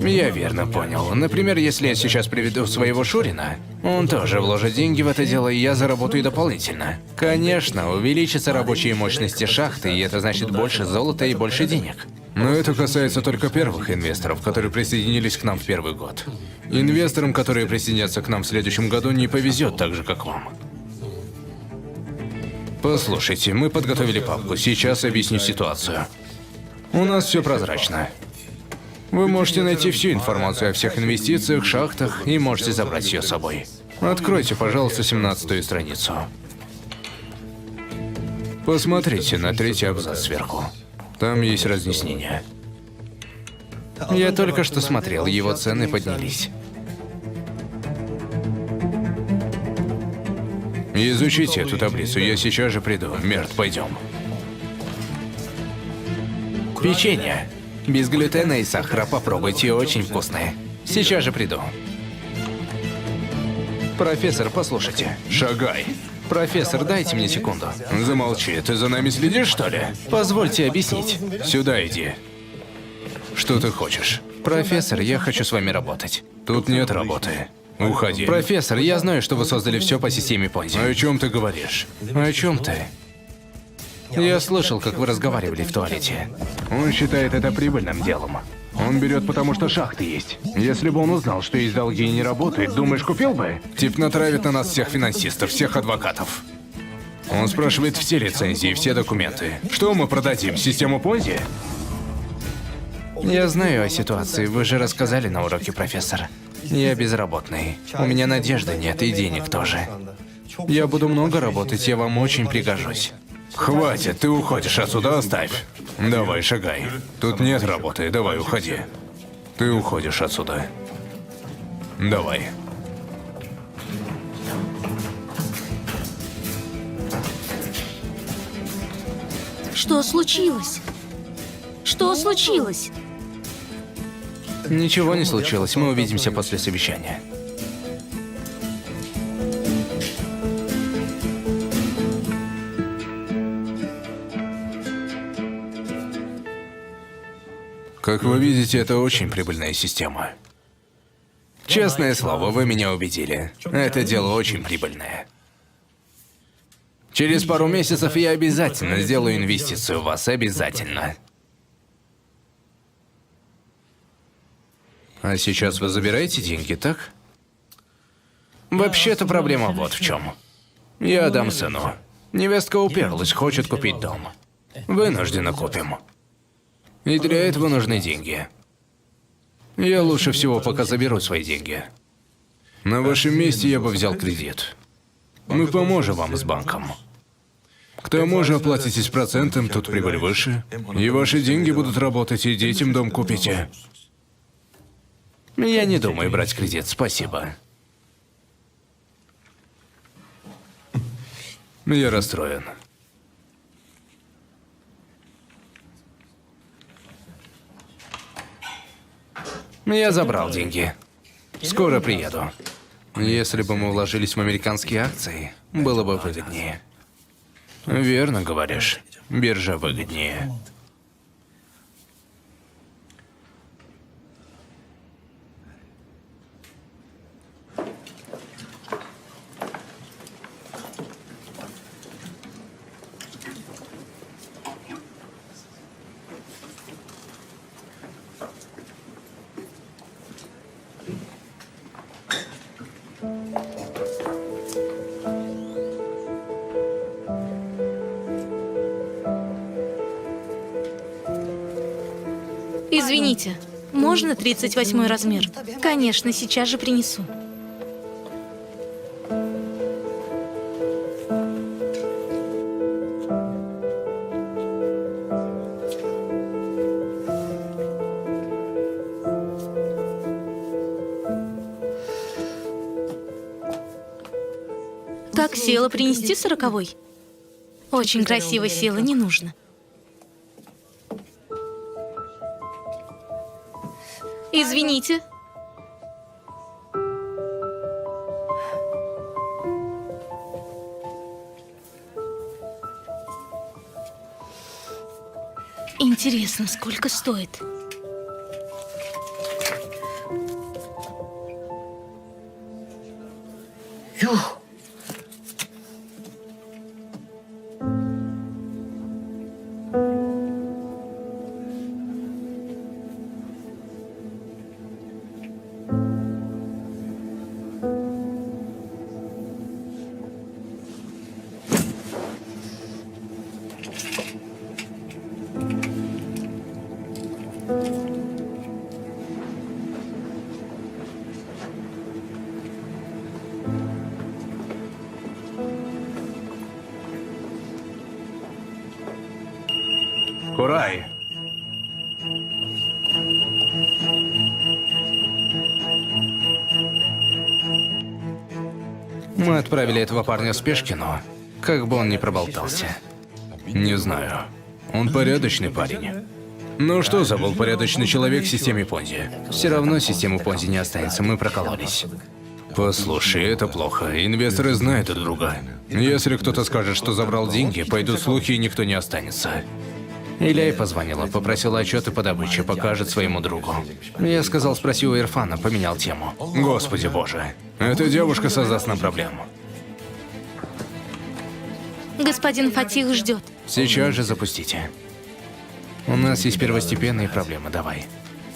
Я верно понял. Например, если я сейчас приведу своего Шурина, он тоже вложит деньги в это дело, и я заработаю дополнительно. Конечно, увеличатся рабочие мощности шахты, и это значит больше золота и больше денег. Но это касается только первых инвесторов, которые присоединились к нам в первый год. Инвесторам, которые присоединятся к нам в следующем году, не повезет так же, как вам. Послушайте, мы подготовили папку, сейчас объясню ситуацию. У нас все прозрачно. Вы можете найти всю информацию о всех инвестициях, шахтах и можете забрать ее с собой. Откройте, пожалуйста, 17-ю страницу. Посмотрите на 3-й абзац сверху. Там есть разъяснение. Я только что смотрел, его цены поднялись. Изучите эту таблицу, я сейчас же приду. Мерт, пойдем. Печенье. Без глютена и сахара, попробуйте, очень вкусные. Сейчас же приду. Профессор, послушайте. Шагай. Профессор, дайте мне секунду. Замолчи, ты за нами следишь, что ли? Позвольте объяснить. Сюда иди. Что ты хочешь? Профессор, я хочу с вами работать. Тут нет работы. Уходи. Профессор, я знаю, что вы создали все по системе Понзи. О чем ты говоришь? О чем ты? Я слышал, как вы разговаривали в туалете. Он считает это прибыльным делом. Он берет, потому что шахты есть. Если бы он узнал, что есть долги и не работает, думаешь, купил бы? Тип натравит на нас всех финансистов, всех адвокатов. Он спрашивает все лицензии, все документы. Что мы продадим? Систему Понзи? Я знаю о ситуации, вы же рассказали на уроке, профессор. Я безработный. У меня надежды нет и денег тоже. Я буду много работать, я вам очень пригожусь. Хватит, ты уходишь отсюда, оставь. Давай, шагай. Тут нет работы, давай, уходи. Ты уходишь отсюда. Давай. Что случилось? Что случилось? Ничего не случилось, мы увидимся после совещания. Как вы видите, это очень прибыльная система. Честное слово, вы меня убедили. Это дело очень прибыльное. Через пару месяцев я обязательно сделаю инвестицию в вас, обязательно. А сейчас вы забираете деньги, так? Вообще-то проблема вот в чем. Я дам сыну. Невестка уперлась, хочет купить дом. Вынужденно купим. И для этого нужны деньги. Я лучше всего пока заберу свои деньги. На вашем месте я бы взял кредит. Мы поможем вам с банком. К тому же оплатите с процентом, тут прибыль выше. И ваши деньги будут работать, и детям дом купите. Я не думаю брать кредит, спасибо. Я расстроен. Я забрал деньги. Скоро приеду. Если бы мы вложились в американские акции, было бы выгоднее. Верно говоришь. Биржа выгоднее. Извините, можно 38 размер? Конечно, сейчас же принесу. Так, села принести 40-й? Очень красиво села, не нужно. Извините. Интересно, сколько стоит? Курай! Мы отправили этого парня в спешке, но как бы он ни проболтался. Не знаю. Он порядочный парень. Ну что за был порядочный человек в системе Понзи? Все равно систему Понзи не останется, мы прокололись. Послушай, это плохо. Инвесторы знают друг друга. Если кто-то скажет, что забрал деньги, пойдут слухи, и никто не останется. Иляй позвонила, попросила отчеты по добыче, покажет своему другу. Я сказал, спроси у Ирфана, поменял тему. Господи боже. Эта девушка создаст нам проблему. Господин Фатих ждет. Сейчас же запустите. У нас есть первостепенные проблемы, давай.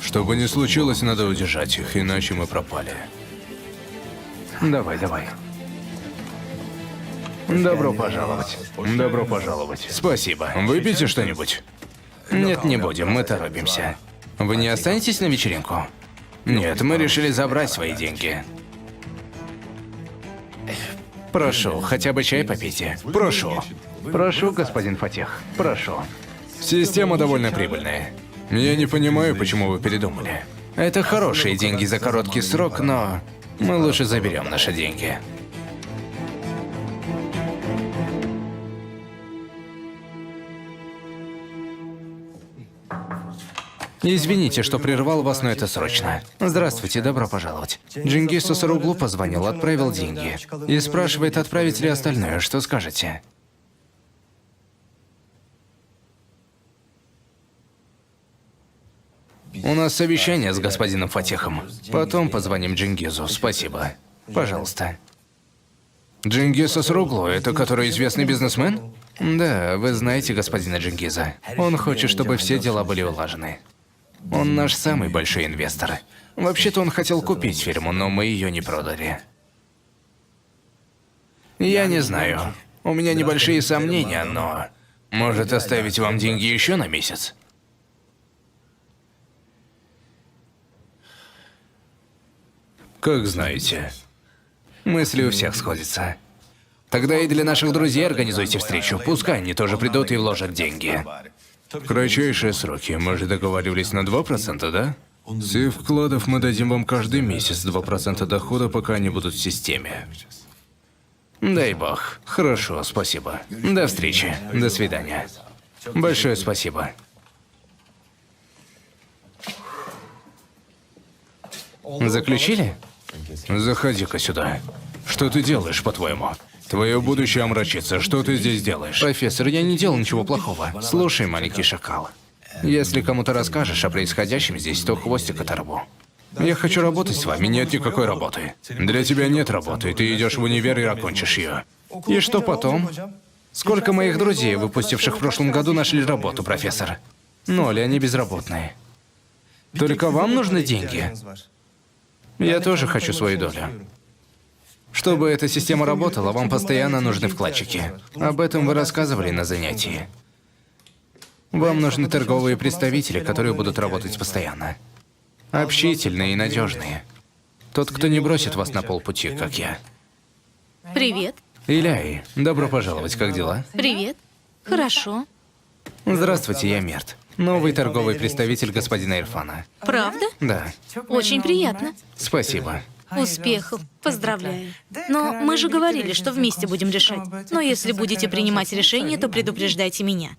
Что бы ни случилось, надо удержать их, иначе мы пропали. Давай, давай. Добро пожаловать. Добро пожаловать. Спасибо. Выпейте что-нибудь? Нет, не будем, мы торопимся. Вы не останетесь на вечеринку? Нет, мы решили забрать свои деньги. Прошу, хотя бы чай попейте. Прошу. Прошу, господин Фатех, прошу. Система довольно прибыльная. Я не понимаю, почему вы передумали. Это хорошие деньги за короткий срок, но мы лучше заберем наши деньги. Извините, что прервал вас, но это срочно. Здравствуйте, добро пожаловать. Джингис Сосаруглу позвонил, отправил деньги. И спрашивает, отправить ли остальное. Что скажете? У нас совещание с господином Фатехом. Потом позвоним Джингизу. Спасибо. Пожалуйста. Джингис Сосаруглу, это который известный бизнесмен? Да, вы знаете господина Джингиза. Он хочет, чтобы все дела были улажены. Он наш самый большой инвестор. Вообще-то он хотел купить фирму, но мы ее не продали. Я не знаю. У меня небольшие сомнения, но... Может, оставить вам деньги еще на месяц? Как знаете. Мысли у всех сходятся. Тогда и для наших друзей организуйте встречу. Пускай они тоже придут и вложат деньги. Кратчайшие сроки. Мы же договаривались на 2%, да? С вкладов мы дадим вам каждый месяц 2% дохода, пока они будут в системе. Дай бог. Хорошо, спасибо. До встречи. До свидания. Большое спасибо. Заключили? Заходи-ка сюда. Что ты делаешь, по-твоему? Твое будущее омрачится. Что ты здесь делаешь? Профессор, я не делал ничего плохого. Слушай, маленький шакал. Если кому-то расскажешь о происходящем здесь, то хвостик оторву. Я хочу работать с вами, нет никакой работы. Для тебя нет работы, ты идешь в универ и окончишь ее. И что потом? Сколько моих друзей, выпустивших в прошлом году, нашли работу, профессор? 0, они безработные. Только вам нужны деньги? Я тоже хочу свою долю. Чтобы эта система работала, вам постоянно нужны вкладчики. Об этом вы рассказывали на занятии. Вам нужны торговые представители, которые будут работать постоянно. Общительные и надежные. Тот, кто не бросит вас на полпути, как я. Привет. Иляй, добро пожаловать, как дела? Привет. Хорошо. Здравствуйте, я Мерт. Новый торговый представитель господина Ирфана. Правда? Да, Очень приятно. спасибо. Успехов. Поздравляю. Но мы же говорили, что вместе будем решать. Но если будете принимать решение, то предупреждайте меня.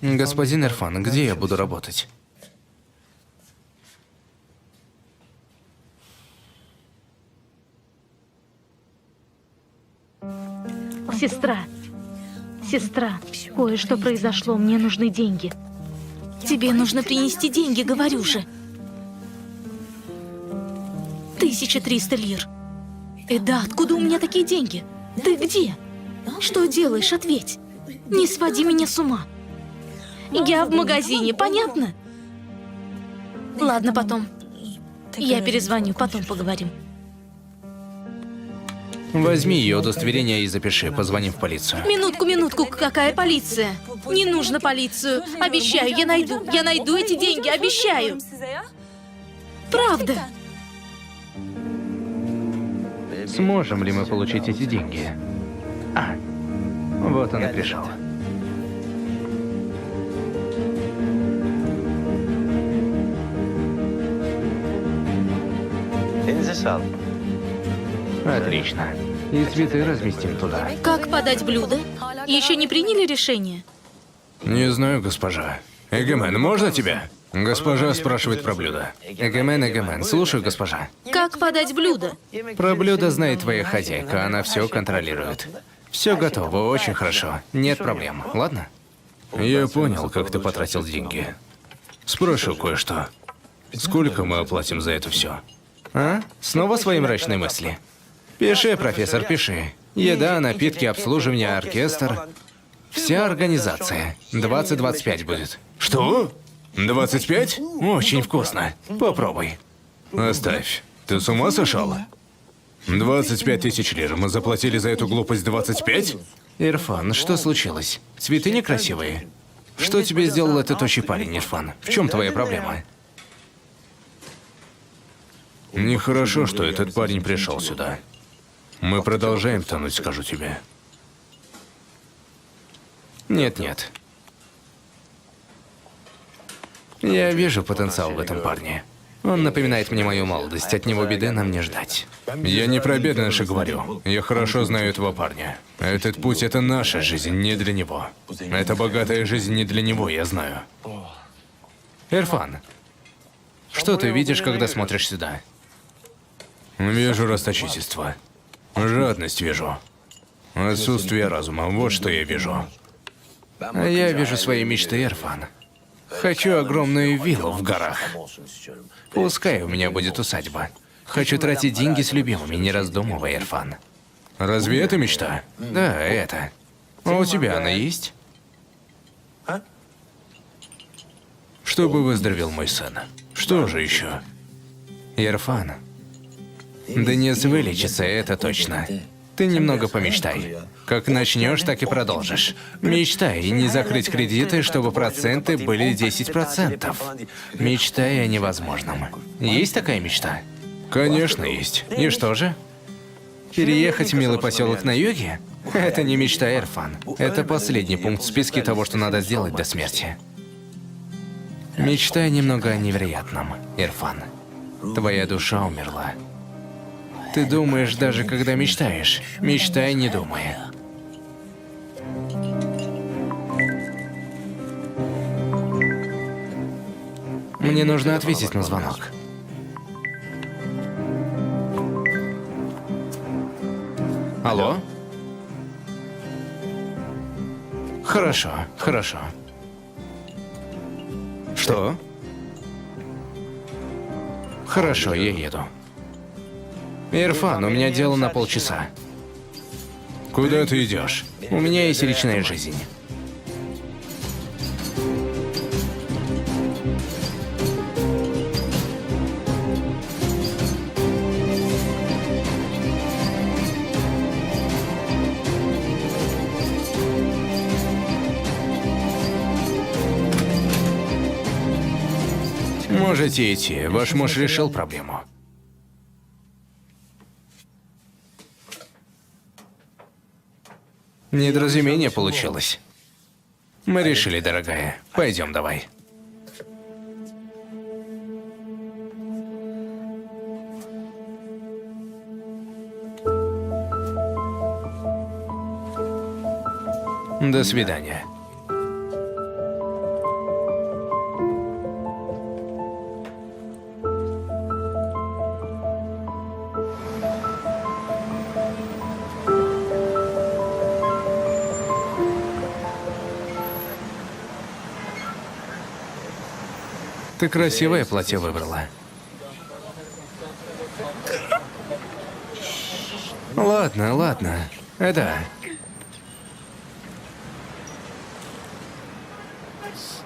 Господин Ирфан, где я буду работать? Сестра, кое-что произошло, мне нужны деньги. Тебе нужно принести деньги, говорю же. 1300 лир. Да, откуда у меня такие деньги? Ты где? Что делаешь? Ответь. Не своди меня с ума. Я в магазине, понятно? Ладно, потом. Я перезвоню, потом поговорим. Возьми ее удостоверение и запиши, позвоним в полицию. Минутку, какая полиция? Не нужно полицию. Обещаю, я найду эти деньги, обещаю. Правда. Сможем ли мы получить эти деньги? Вот он и пришел. Отлично. И цветы разместим туда. Как подать блюдо? Еще не приняли решение? Не знаю, госпожа. Эгомен, можно тебя? Госпожа спрашивает про блюдо. Эгомен, слушаю, госпожа. Как подать блюдо? Про блюдо знает твоя хозяйка, она все контролирует. Все готово, очень хорошо. Нет проблем, ладно? Я понял, как ты потратил деньги. Спрошу кое-что. Сколько мы оплатим за это все? А? Снова свои мрачные мысли? Пиши, профессор, пиши. Еда, напитки, обслуживание, оркестр. Вся организация. 20-25 будет. Что? 25? Очень вкусно. Попробуй. Оставь. Ты с ума сошел? 25 тысяч лир. Мы заплатили за эту глупость 25? Ирфан, что случилось? Цветы некрасивые. Что тебе сделал этот тощий парень, Ирфан? В чем твоя проблема? Нехорошо, что этот парень пришел сюда. Мы продолжаем тонуть, скажу тебе. Нет. Я вижу потенциал в этом парне. Он напоминает мне мою молодость, от него беды нам не ждать. Я не про беды наши говорю. Я хорошо знаю этого парня. Этот путь — это наша жизнь, не для него. Это богатая жизнь не для него, я знаю. Ирфан, что ты видишь, когда смотришь сюда? Вижу расточительство. Жадность вижу. Отсутствие разума, вот что я вижу. А я вижу свои мечты, Ирфан. Хочу огромную виллу в горах. Пускай у меня будет усадьба. Хочу тратить деньги с любимыми, не раздумывая, Ирфан. Разве это мечта? Да, это. А у тебя она есть? Чтобы выздоровел мой сын. Что же еще? Ирфан. Денис вылечится, это точно. Ты немного помечтай. Как начнешь, так и продолжишь. Мечтай не закрыть кредиты, чтобы проценты были 10%. Мечтай о невозможном. Есть такая мечта? Конечно, есть. И что же? Переехать в милый поселок на юге? Это не мечта, Ирфан. Это последний пункт в списке того, что надо сделать до смерти. Мечтай немного о невероятном, Ирфан. Твоя душа умерла. Ты думаешь, даже когда мечтаешь. Мечтай, не думая. Мне нужно ответить на звонок. Алло? Хорошо. Что? Хорошо, я еду. Ирфан, у меня дело на полчаса. Куда ты идешь? У меня есть личная жизнь. Можете идти, ваш муж решил проблему. Недоразумение получилось. Мы решили, дорогая. Пойдем, давай. До свидания. Ты красивое платье выбрала. Ладно, ладно. Это...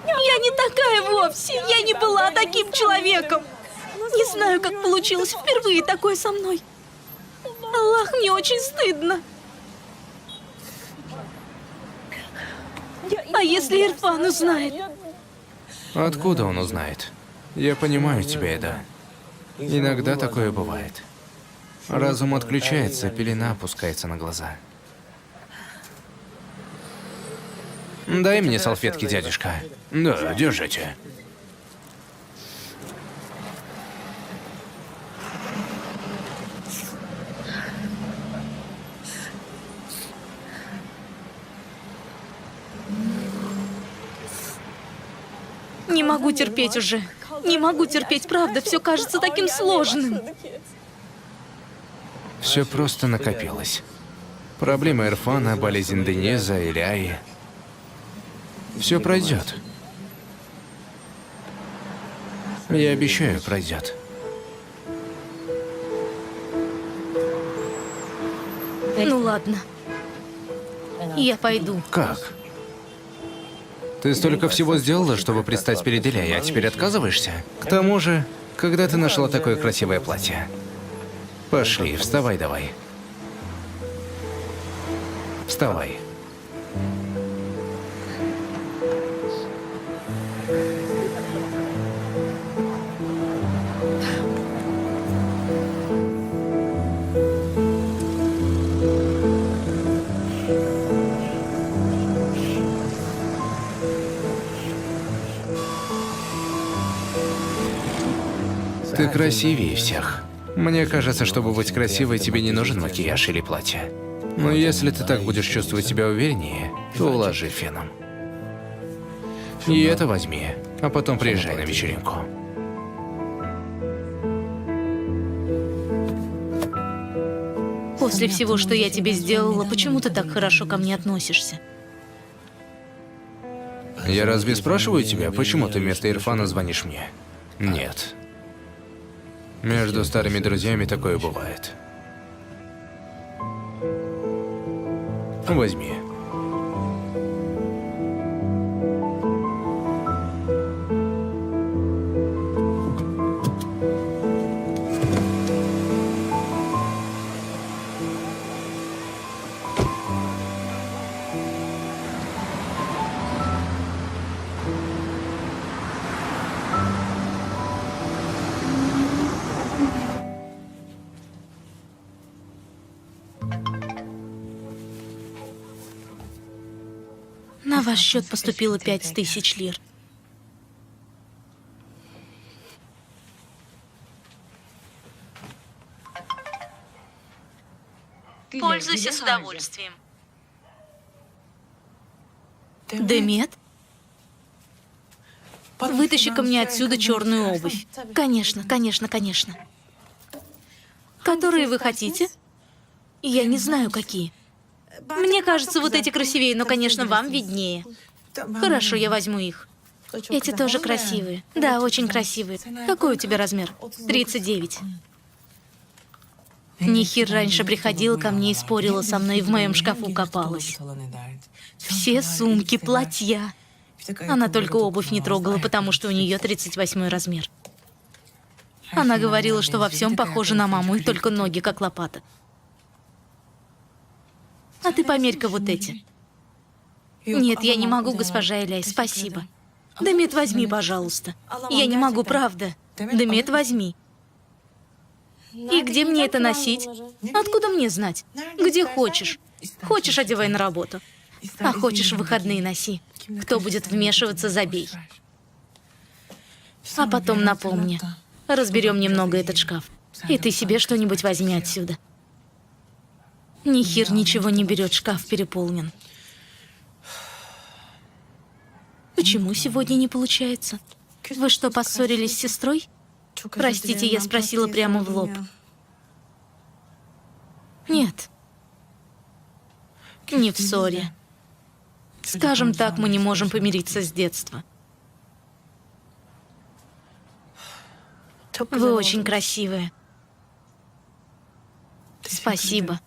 Я не такая вовсе. Я не была таким человеком. Не знаю, как получилось впервые такое со мной. Аллах, мне очень стыдно. А если Ирфан узнает? Откуда он узнает? Я понимаю тебя, Эда. Иногда такое бывает. Разум отключается, пелена опускается на глаза. Дай мне салфетки, дядюшка. Да, держите. Не могу терпеть уже. Не могу терпеть, правда. Все кажется таким сложным. Все просто накопилось. Проблема Ирфана, болезнь Дениза, Иляи. Все пройдет. Я обещаю, пройдет. Ну ладно. Я пойду. Как? Ты столько всего сделала, чтобы предстать перед Иляей, а теперь отказываешься? К тому же, когда ты нашла такое красивое платье? Пошли, вставай давай. Вставай. Ты красивее всех. Мне кажется, чтобы быть красивой, тебе не нужен макияж или платье. Но если ты так будешь чувствовать себя увереннее, то уложи феном. И это возьми, а потом приезжай на вечеринку. После всего, что я тебе сделала, почему ты так хорошо ко мне относишься? Я разве спрашиваю тебя, почему ты вместо Ирфана звонишь мне? Нет. Между старыми друзьями такое бывает. Возьми. На ваш счет поступило 5000 лир. Пользуйся с удовольствием. Демет? Вытащи-ка мне отсюда черную обувь. Конечно, конечно, конечно. Которые вы хотите? Я не знаю, какие. Мне кажется, вот эти красивее, но, конечно, вам виднее. Хорошо, я возьму их. Эти тоже красивые. Да, очень красивые. Какой у тебя размер? 39. Нихир раньше приходила ко мне и спорила со мной, и в моем шкафу копалась. Все сумки, платья. Она только обувь не трогала, потому что у нее 38 размер. Она говорила, что во всем похожа на маму, и только ноги как лопата. А ты померь-ка вот эти. Нет, я не могу, госпожа Иляй, спасибо. Демет, возьми, пожалуйста. Я не могу, правда. Демет, возьми. И где мне это носить? Откуда мне знать? Где хочешь. Хочешь, одевай на работу. А хочешь, в выходные носи. Кто будет вмешиваться, забей. А потом напомни. Разберем немного этот шкаф. И ты себе что-нибудь возьми отсюда. Нихир ничего не берет, шкаф переполнен. Почему сегодня не получается? Вы что, поссорились с сестрой? Простите, я спросила прямо в лоб. Нет. Не в ссоре. Скажем так, мы не можем помириться с детства. Вы очень красивые. Спасибо.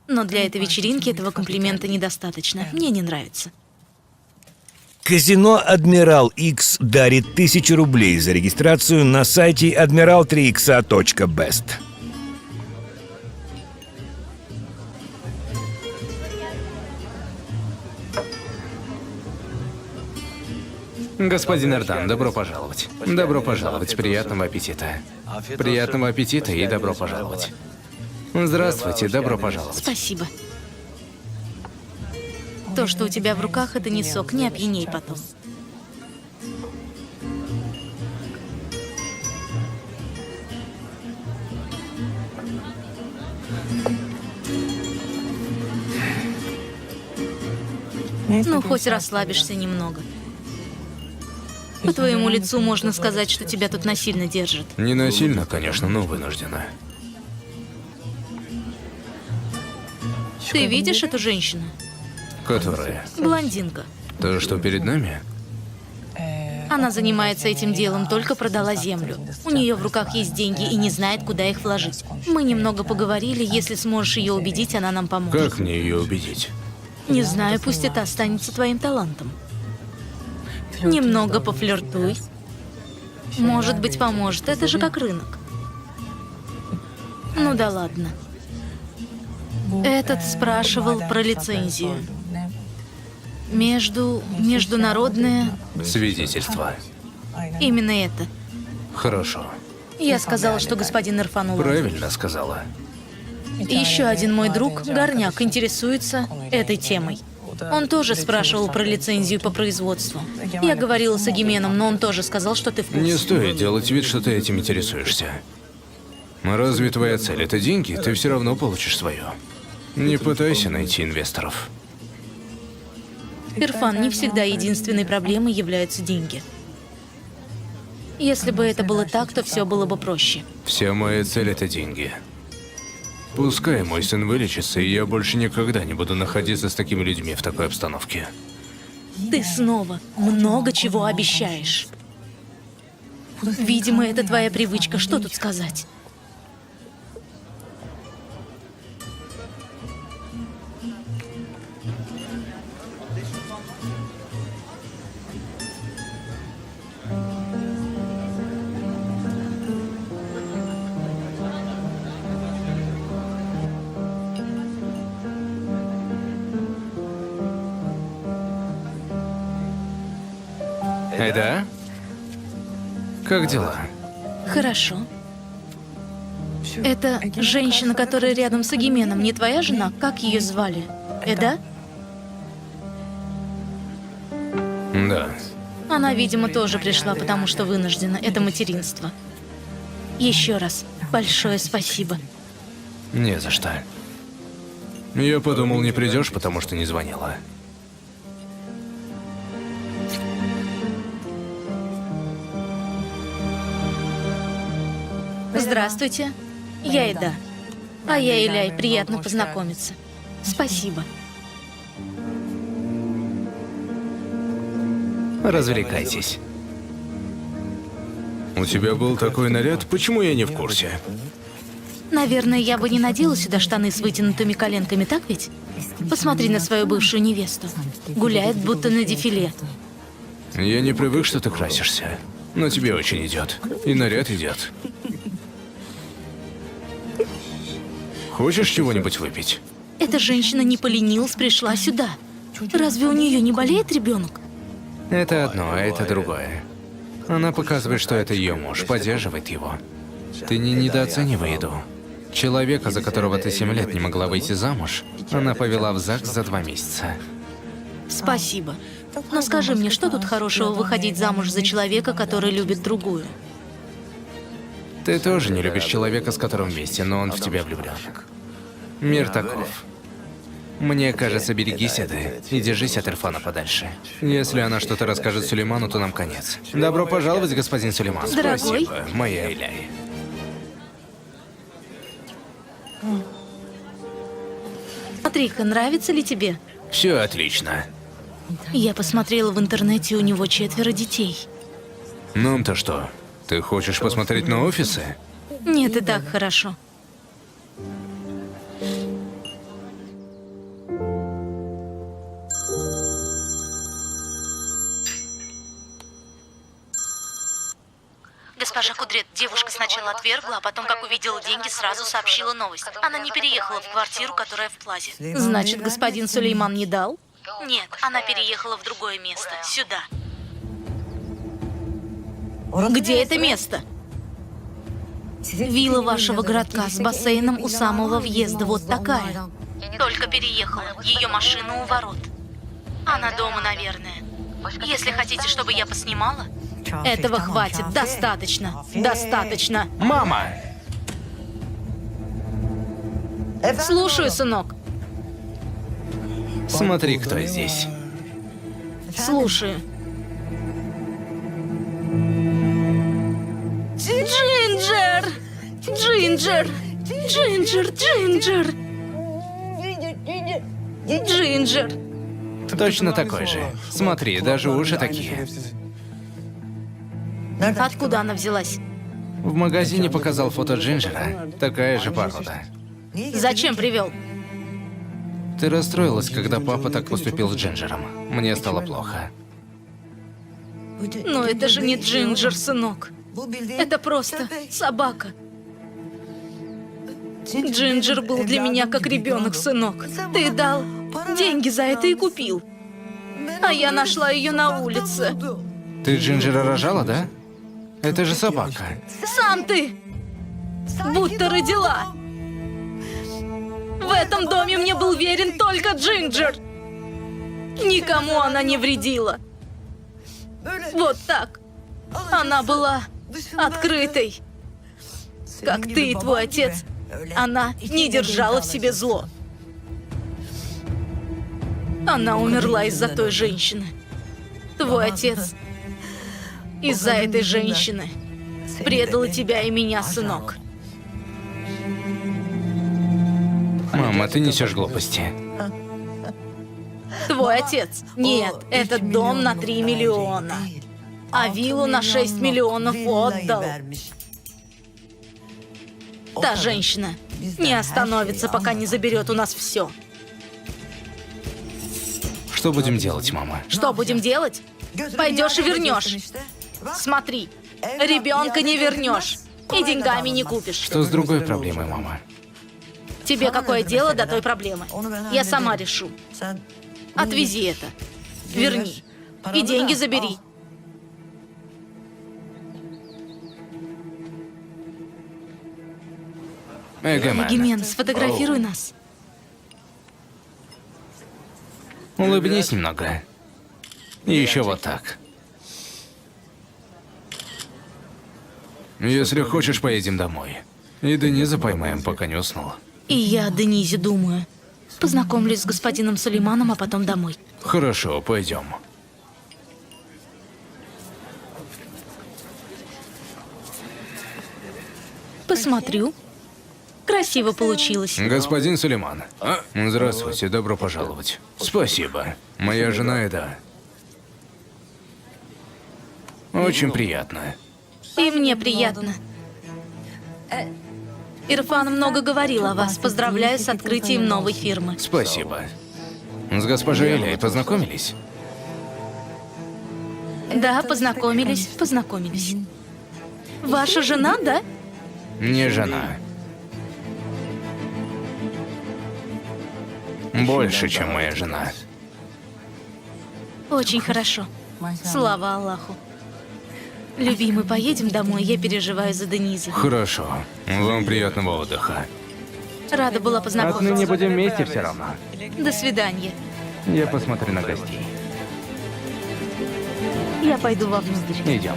Но для этой вечеринки этого комплимента недостаточно. Мне не нравится. Казино «Адмирал X» дарит 1000 рублей за регистрацию на сайте admiral3xa.best. Господин Эрдан, добро пожаловать. Добро пожаловать, приятного аппетита. Приятного аппетита и добро пожаловать. Здравствуйте, добро пожаловать. Спасибо. То, что у тебя в руках, это не сок, не опьяней потом. Ну, хоть расслабишься немного. По твоему лицу можно сказать, что тебя тут насильно держат. Не насильно, конечно, но вынужденно. Ты видишь эту женщину? Которая? Блондинка. То, что перед нами? Она занимается этим делом, только продала землю. У нее в руках есть деньги и не знает, куда их вложить. Мы немного поговорили, если сможешь ее убедить, она нам поможет. Как мне ее убедить? Не знаю, пусть это останется твоим талантом. Немного пофлиртуй. Может быть, поможет. Это же как рынок. Ну да ладно. Этот спрашивал про лицензию. Международное... Свидетельство. Именно это. Хорошо. Я сказала, что господин Ирфан уловил. Правильно сказала. Еще один мой друг, Горняк, интересуется этой темой. Он тоже спрашивал про лицензию по производству. Я говорила с Агименом, но он тоже сказал, что ты в курсе. Не стоит делать вид, что ты этим интересуешься. Разве твоя цель — это деньги? Ты все равно получишь свое. Не пытайся найти инвесторов. Ирфан, не всегда единственной проблемой являются деньги. Если бы это было так, то все было бы проще. Вся моя цель — это деньги. Пускай мой сын вылечится, и я больше никогда не буду находиться с такими людьми в такой обстановке. Ты снова много чего обещаешь. Видимо, это твоя привычка. Что тут сказать? Да? Как дела? Хорошо. Это женщина, которая рядом с Агименом, не твоя жена? Как ее звали? Эда? Да. Она, видимо, тоже пришла, потому что вынуждена. Это материнство. Еще раз большое спасибо. Не за что. Я подумал, не придешь, потому что не звонила. Здравствуйте. Я Эда. А я Иляй. Приятно познакомиться. Спасибо. Развлекайтесь. У тебя был такой наряд, почему я не в курсе? Наверное, я бы не надела сюда штаны с вытянутыми коленками, так ведь? Посмотри на свою бывшую невесту. Гуляет, будто на дефиле. Я не привык, что ты красишься. Но тебе очень идет. И наряд идет. Хочешь чего-нибудь выпить? Эта женщина не поленилась, пришла сюда. Разве у нее не болеет ребенок? Это одно, а это другое. Она показывает, что это ее муж, поддерживает его. Ты не недооценивай еду. Человека, за которого ты 7 лет не могла выйти замуж, она повела в ЗАГС за 2 месяца. Спасибо. Но скажи мне, что тут хорошего выходить замуж за человека, который любит другую? Ты тоже не любишь человека, с которым вместе, но он в тебя влюблен. Мир таков. Мне кажется, берегись, Эды, и держись от Ирфана подальше. Если она что-то расскажет Сулейману, то нам конец. Добро пожаловать, господин Сулейман. Дорогой. Спасибо, моя Иляй. Смотри-ка, нравится ли тебе? Все отлично. Я посмотрела в интернете, у него 4 детей. Нам-то что? Ты хочешь посмотреть на офисы? Нет, и так хорошо. Госпожа Кудрет, девушка сначала отвергла, а потом, как увидела деньги, сразу сообщила новость. Она не переехала в квартиру, которая в Плазе. Значит, господин Сулейман не дал? Нет, она переехала в другое место, сюда. Где это место? Вилла вашего городка с бассейном у самого въезда, вот такая. Только переехала, ее машина у ворот. Она дома, наверное. Если хотите, чтобы я поснимала, этого хватит, достаточно, достаточно. Мама! Слушаю, сынок. Смотри, кто здесь. Слушаю. Джинджер! Джинджер! Джинджер! Джинджер! Джинджер! Точно такой же. Смотри, даже уши такие. Откуда она взялась? В магазине показал фото Джинджера. Такая же порода. Зачем привел? Ты расстроилась, когда папа так поступил с Джинджером. Мне стало плохо. Но это же не Джинджер, сынок. Это просто собака. Джинджер был для меня как ребенок, сынок. Ты дал деньги за это и купил. А я нашла ее на улице. Ты Джинджера рожала, да? Это же собака. Сам ты! Будто родила. В этом доме мне был верен только Джинджер. Никому она не вредила. Вот так. Она была открытой. Как ты и твой отец. Она не держала в себе зло. Она умерла из-за той женщины. Твой отец из-за этой женщины предала тебя и меня, сынок. Мама, ты несешь глупости. Твой отец. Нет, этот дом на 3 миллиона. А виллу на 6 миллионов отдал. Та женщина не остановится, пока не заберет у нас все. Что будем делать, мама? Что будем делать? Пойдешь и вернешь. Смотри, ребенка не вернешь. И деньгами не купишь. Что с другой проблемой, мама? Тебе какое дело до той проблемы? Я сама решу. Отвези это. Верни. И деньги забери. Эгомен, сфотографируй нас. Улыбнись немного. И еще вот так. Если хочешь, поедем домой. И Дениза поймаем, пока не уснул. И я о Денизе думаю. Познакомлюсь с господином Сулейманом, а потом домой. Хорошо, пойдем. Посмотрю. Красиво получилось. Господин Сулейман. Здравствуйте, добро пожаловать. Спасибо. Моя жена Эда. Очень приятно. И мне приятно. Ирфан много говорил о вас. Поздравляю с открытием новой фирмы. Спасибо. С госпожой Элей познакомились? Да, познакомились. Ваша жена, да? Не жена. Больше, чем моя жена. Очень хорошо. Слава Аллаху. Любимый, поедем домой, я переживаю за Дениза. Хорошо. Вам приятного отдыха. Рада была познакомиться. Отныне будем вместе все равно. До свидания. Я посмотрю на гостей. Я пойду вовнутрь. Идем.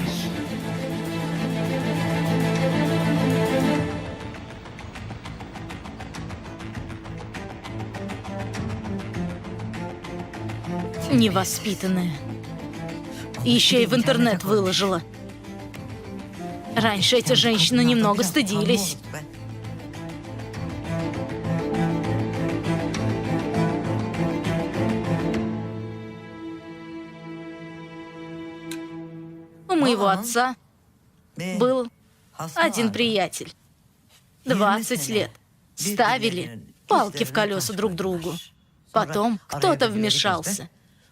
Невоспитанная. Еще и в интернет выложила. Раньше эти женщины немного стыдились. У моего отца был один приятель. 20 лет. Ставили палки в колеса друг другу. Потом кто-то вмешался.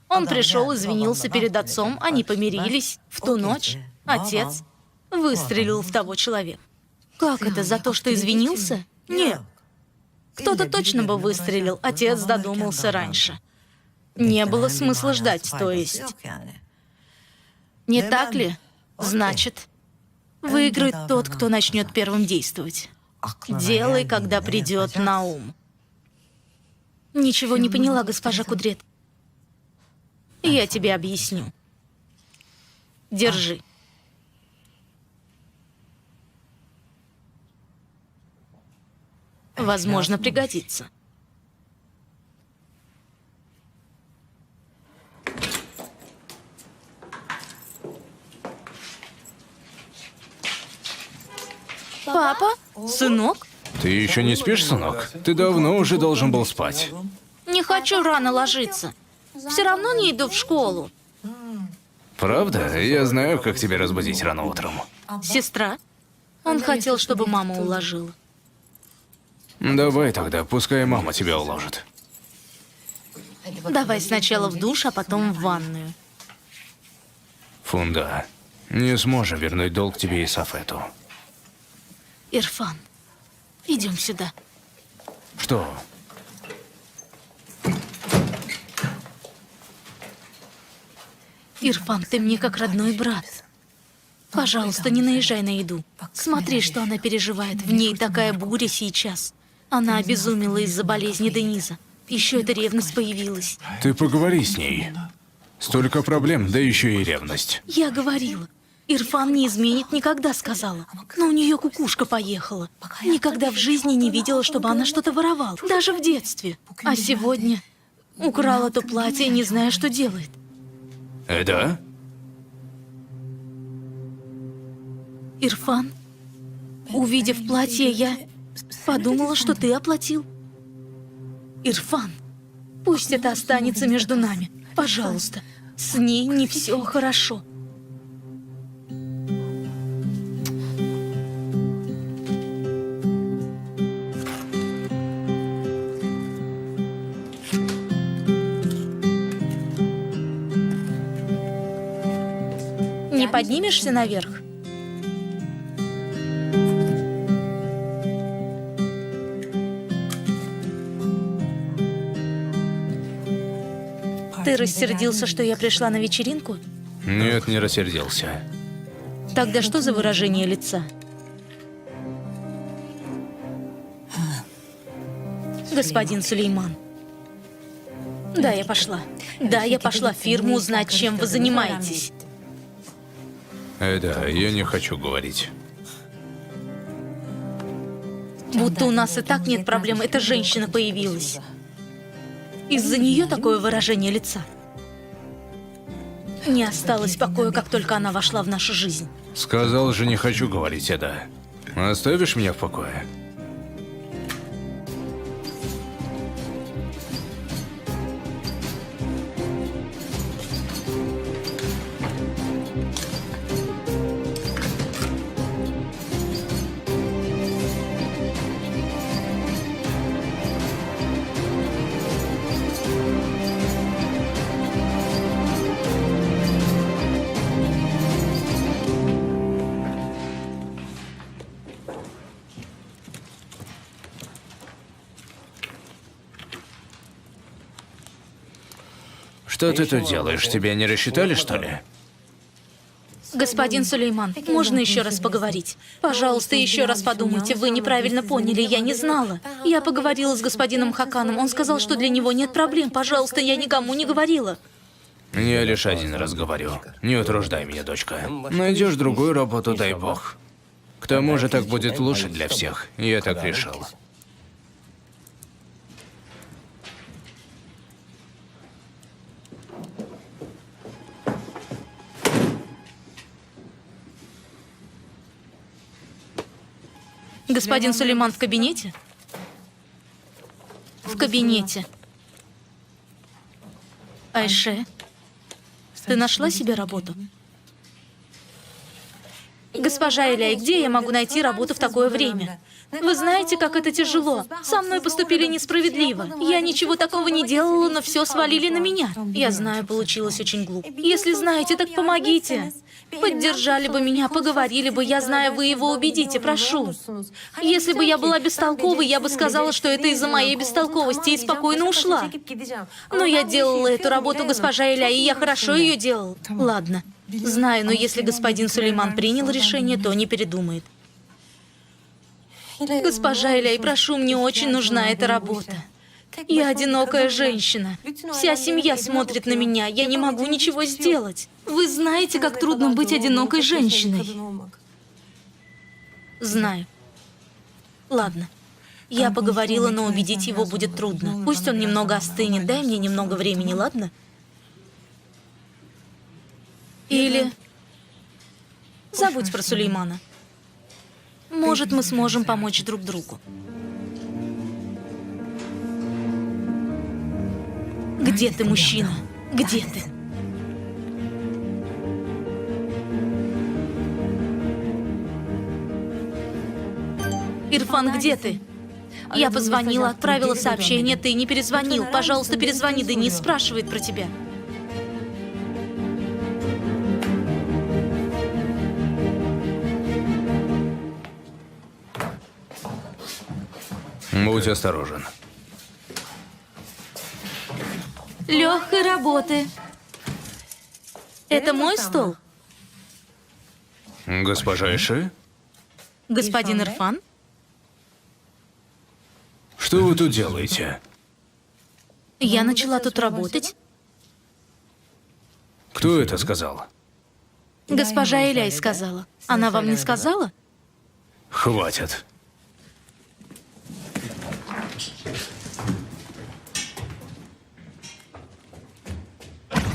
Он пришел, извинился перед отцом, они помирились. В ту ночь отец выстрелил в того человека. Как это, за то, что извинился? Нет. Кто-то точно бы выстрелил, отец додумался раньше. Не было смысла ждать, то есть. Не так ли? Значит, выиграет тот, кто начнет первым действовать. Делай, когда придет на ум. Ничего не поняла, госпожа Кудрет. Я тебе объясню. Держи. Возможно, пригодится. Папа? Сынок? Ты еще не спишь, сынок? Ты давно уже должен был спать. Не хочу рано ложиться. Все равно не иду в школу. Правда? Я знаю, как тебя разбудить рано утром. Сестра? Он хотел, чтобы мама уложила. Давай тогда, пускай мама тебя уложит. Давай сначала в душ, а потом в ванную. Фунда, не сможем вернуть долг тебе и Сафету. Ирфан, идем сюда. Что? Ирфан, ты мне как родной брат. Пожалуйста, не наезжай на еду. Смотри, что она переживает. В ней такая буря сейчас. Она обезумела из-за болезни Дениза. Еще эта ревность появилась. Ты поговори с ней. Столько проблем, да еще и ревность. Я говорила. Ирфан не изменит никогда, сказала. Но у нее кукушка поехала. Никогда в жизни не видела, чтобы она что-то воровала. Даже в детстве. А сегодня украла то платье, не зная, что делает. Да? Ирфан, увидев платье, я подумала, что ты оплатил. Ирфан, пусть это останется между нами. Пожалуйста, с ней не все хорошо. Не поднимешься наверх? Ты рассердился, что я пришла на вечеринку? Нет, не рассердился. Тогда что за выражение лица? Господин Сулейман. Да, я пошла. Да, я пошла в фирму узнать, чем вы занимаетесь. Да, я не хочу говорить. Будто у нас и так нет проблем, эта женщина появилась. Из-за нее такое выражение лица. Не осталось покоя, как только она вошла в нашу жизнь. Сказал же, не хочу говорить, да. Оставишь меня в покое? Что ты тут делаешь? Тебя не рассчитали, что ли? Господин Сулейман, можно еще раз поговорить? Пожалуйста, еще раз подумайте. Вы неправильно поняли, я не знала. Я поговорила с господином Хаканом. Он сказал, что для него нет проблем. Пожалуйста, я никому не говорила. Я лишь один раз говорю. Не утруждай меня, дочка. Найдешь другую работу, дай бог. К тому же так будет лучше для всех. Я так решил. Господин Сулейман в кабинете? В кабинете. Айше, ты нашла себе работу? Госпожа Иляй, где я могу найти работу в такое время? Вы знаете, как это тяжело. Со мной поступили несправедливо. Я ничего такого не делала, но все свалили на меня. Я знаю, получилось очень глупо. Если знаете, так помогите. Поддержали бы меня, поговорили бы. Я знаю, вы его убедите, прошу. Если бы я была бестолковой, я бы сказала, что это из-за моей бестолковости и спокойно ушла. Но я делала эту работу, госпожа Иляй, и я хорошо ее делала. Ладно. Знаю, но если господин Сулейман принял решение, то не передумает. Госпожа Иляй, прошу, мне очень нужна эта работа. Я одинокая женщина. Вся семья смотрит на меня. Я не могу ничего сделать. Вы знаете, как трудно быть одинокой женщиной. Знаю. Ладно. Я поговорила, но убедить его будет трудно. Пусть он немного остынет. Дай мне немного времени, ладно? Или... Забудь про Сулеймана. Может, мы сможем помочь друг другу. Где ты, мужчина? Где ты? Ирфан, где ты? Я позвонила, отправила сообщение, ты не перезвонил. Пожалуйста, перезвони, Денис спрашивает про тебя. Будь осторожен. Легкой работы. Это мой стол? Госпожа Иши? Господин Ирфан? Что вы тут делаете? Я начала тут работать. Кто это сказал? Госпожа Иляй сказала. Она вам не сказала? Хватит.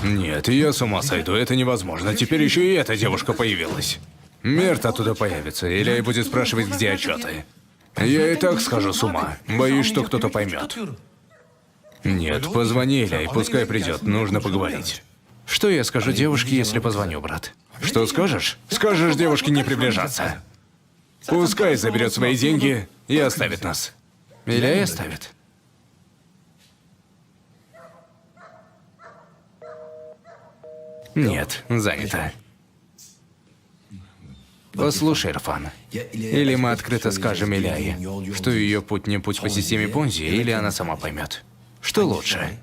Нет, я с ума сойду, это невозможно. Теперь еще и эта девушка появилась. Мерт оттуда появится, Иляй будет спрашивать, где отчеты. Я и так схожу с ума. Боюсь, что кто-то поймет. Нет, позвони Иляй, пускай придет, нужно поговорить. Что я скажу девушке, если позвоню, брат? Что скажешь? Скажешь девушке не приближаться. Пускай заберет свои деньги и оставит нас. Иляй оставит. Нет, занято. Послушай, Ирфан, или мы открыто скажем Иляе, что ее путь не путь по системе Понзи, или она сама поймет. Что лучше?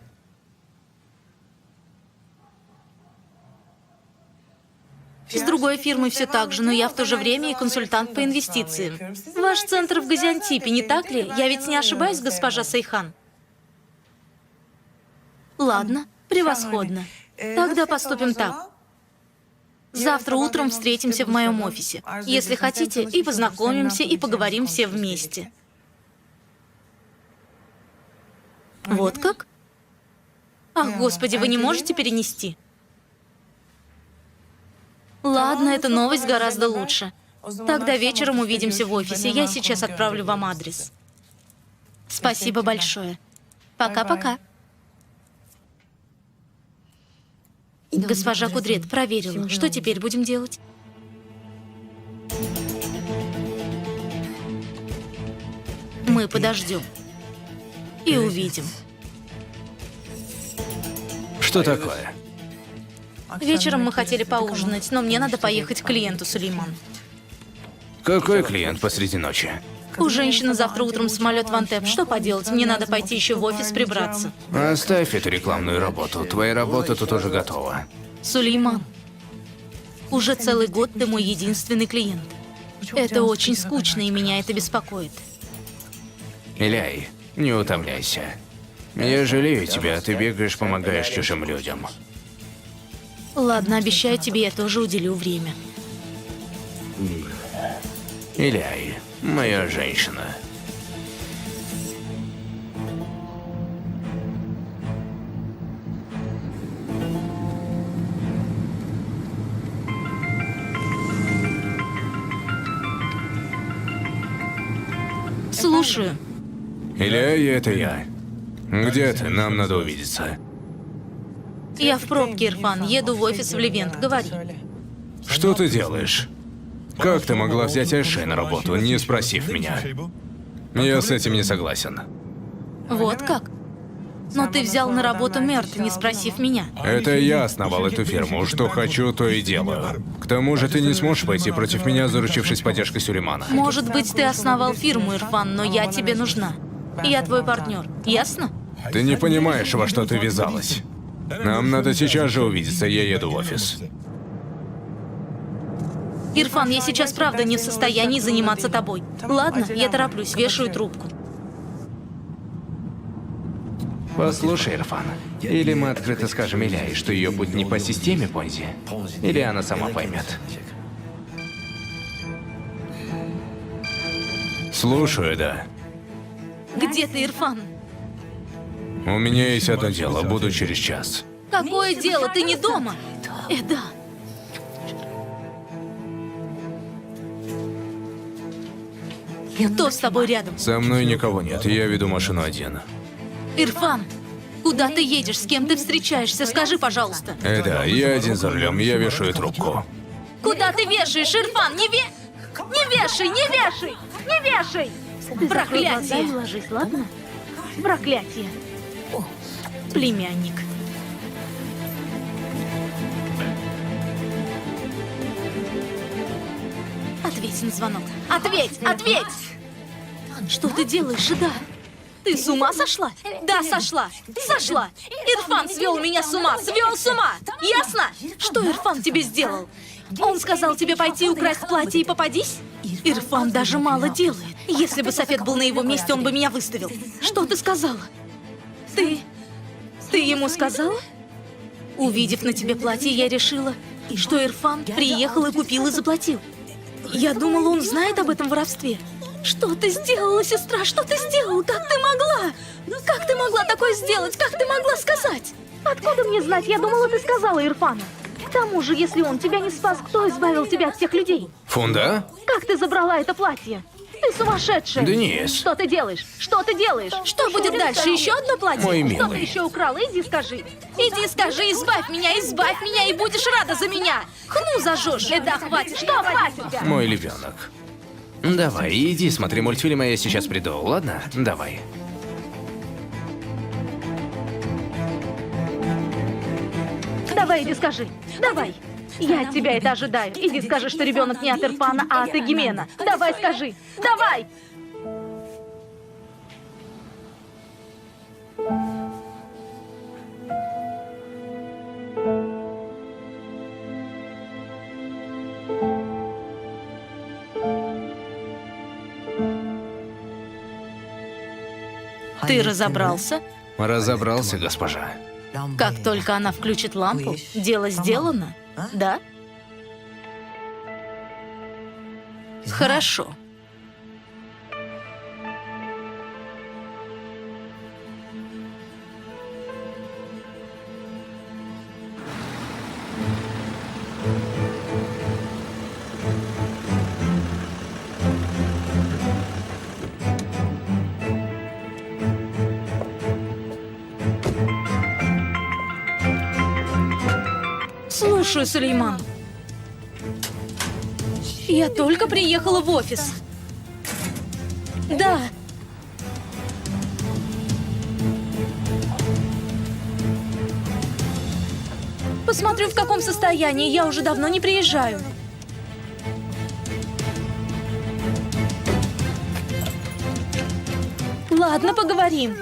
С другой фирмой все так же, но я в то же время и консультант по инвестициям. Ваш центр в Газиантипе, не так ли? Я ведь не ошибаюсь, госпожа Сайхан? Ладно, превосходно. Тогда поступим так. Завтра утром встретимся в моем офисе. Если хотите, и познакомимся, и поговорим все вместе. Вот как? Ах, Господи, вы не можете перенести? Ладно, эта новость гораздо лучше. Тогда вечером увидимся в офисе. Я сейчас отправлю вам адрес. Спасибо большое. Пока-пока. Госпожа Кудрет проверила. Что теперь будем делать? Мы подождем. И увидим. Что такое? Вечером мы хотели поужинать, но мне надо поехать к клиенту, Сулейман. Какой клиент посреди ночи? У женщины завтра утром самолет в Антеп. Что поделать? Мне надо пойти еще в офис прибраться. Оставь эту рекламную работу. Твоя работа тут уже готова. Сулейман, уже целый год ты мой единственный клиент. Это очень скучно, и меня это беспокоит. Иляй, не утомляйся. Я жалею тебя, а ты бегаешь, помогаешь чужим людям. Ладно, обещаю тебе, я тоже уделю время. Иляй, моя женщина. Слушаю. Иляй, это я. Где ты? Нам надо увидеться. Я в пробке, Ирфан. Еду в офис в Левент. Говори. Что ты делаешь? Как ты могла взять Эши на работу, не спросив меня? Я с этим не согласен. Вот как? Но ты взял на работу Мерта, не спросив меня. Это я основал эту фирму. Что хочу, то и делаю. К тому же ты не сможешь пойти против меня, заручившись поддержкой Сулеймана. Может быть, ты основал фирму, Ирфан, но я тебе нужна. Я твой партнер. Ясно? Ты не понимаешь, во что ты ввязалась. Нам надо сейчас же увидеться, я еду в офис. Ирфан, я сейчас правда не в состоянии заниматься тобой. Ладно, я тороплюсь, вешаю трубку. Послушай, Ирфан, или мы открыто скажем Иляе, что ее путь не по системе Понзи, или она сама поймет. Слушаю, да. Где ты, Ирфан? У меня есть одно дело, буду через час. Какое дело? Ты не дома? Да. Кто с тобой рядом? Со мной никого нет, я веду машину один. Ирфан, куда ты едешь? С кем ты встречаешься? Скажи, пожалуйста. Да, я один за рулем, я вешаю трубку. Куда ты вешаешь, Ирфан? Не вешай, не вешай! Не вешай! Проклятие! Ложись, ладно? Проклятие. Племянник. Ответь на звонок. Ответь! Ответь! Что ты делаешь, Ида? Ты с ума сошла? Да, сошла. Сошла. Ирфан свел меня с ума. Свел с ума. Ясно? Что Ирфан тебе сделал? Он сказал тебе пойти украсть платье и попадись? Ирфан даже мало делает. Если бы Софет был на его месте, он бы меня выставил. Что ты сказала? Ты ему сказала? Увидев на тебе платье, я решила, что Ирфан приехал и купил и заплатил. Я думала, он знает об этом воровстве. Что ты сделала, сестра? Что ты сделала? Как ты могла? Как ты могла такое сделать? Как ты могла сказать? Откуда мне знать? Я думала, ты сказала Ирфану. К тому же, если он тебя не спас, кто избавил тебя от всех людей? Фунда? Как ты забрала это платье? Ты сумасшедшая! Денис. Что ты делаешь? Что ты делаешь? Что будет дальше? Еще одно платье? Мой Что ты милый. еще украла? Иди скажи. Иди скажи, избавь меня, и будешь рада за меня. Хну зажжешь. Да, хватит. Что хватит? Мой львенок. Давай, иди смотри мультфильм, а я сейчас приду, ладно? Давай. Давай, иди скажи. Давай. Я от тебя это ожидаю. Иди скажи, что ребенок не от Ирфана, а от Эгемена. Давай скажи. Давай. Ты разобрался? Разобрался, госпожа. Как только она включит лампу, дело сделано, да? Хорошо. Слушаю, Сулейман. Я только приехала в офис. Да. Посмотрю, в каком состоянии. Я уже давно не приезжаю. Ладно, поговорим.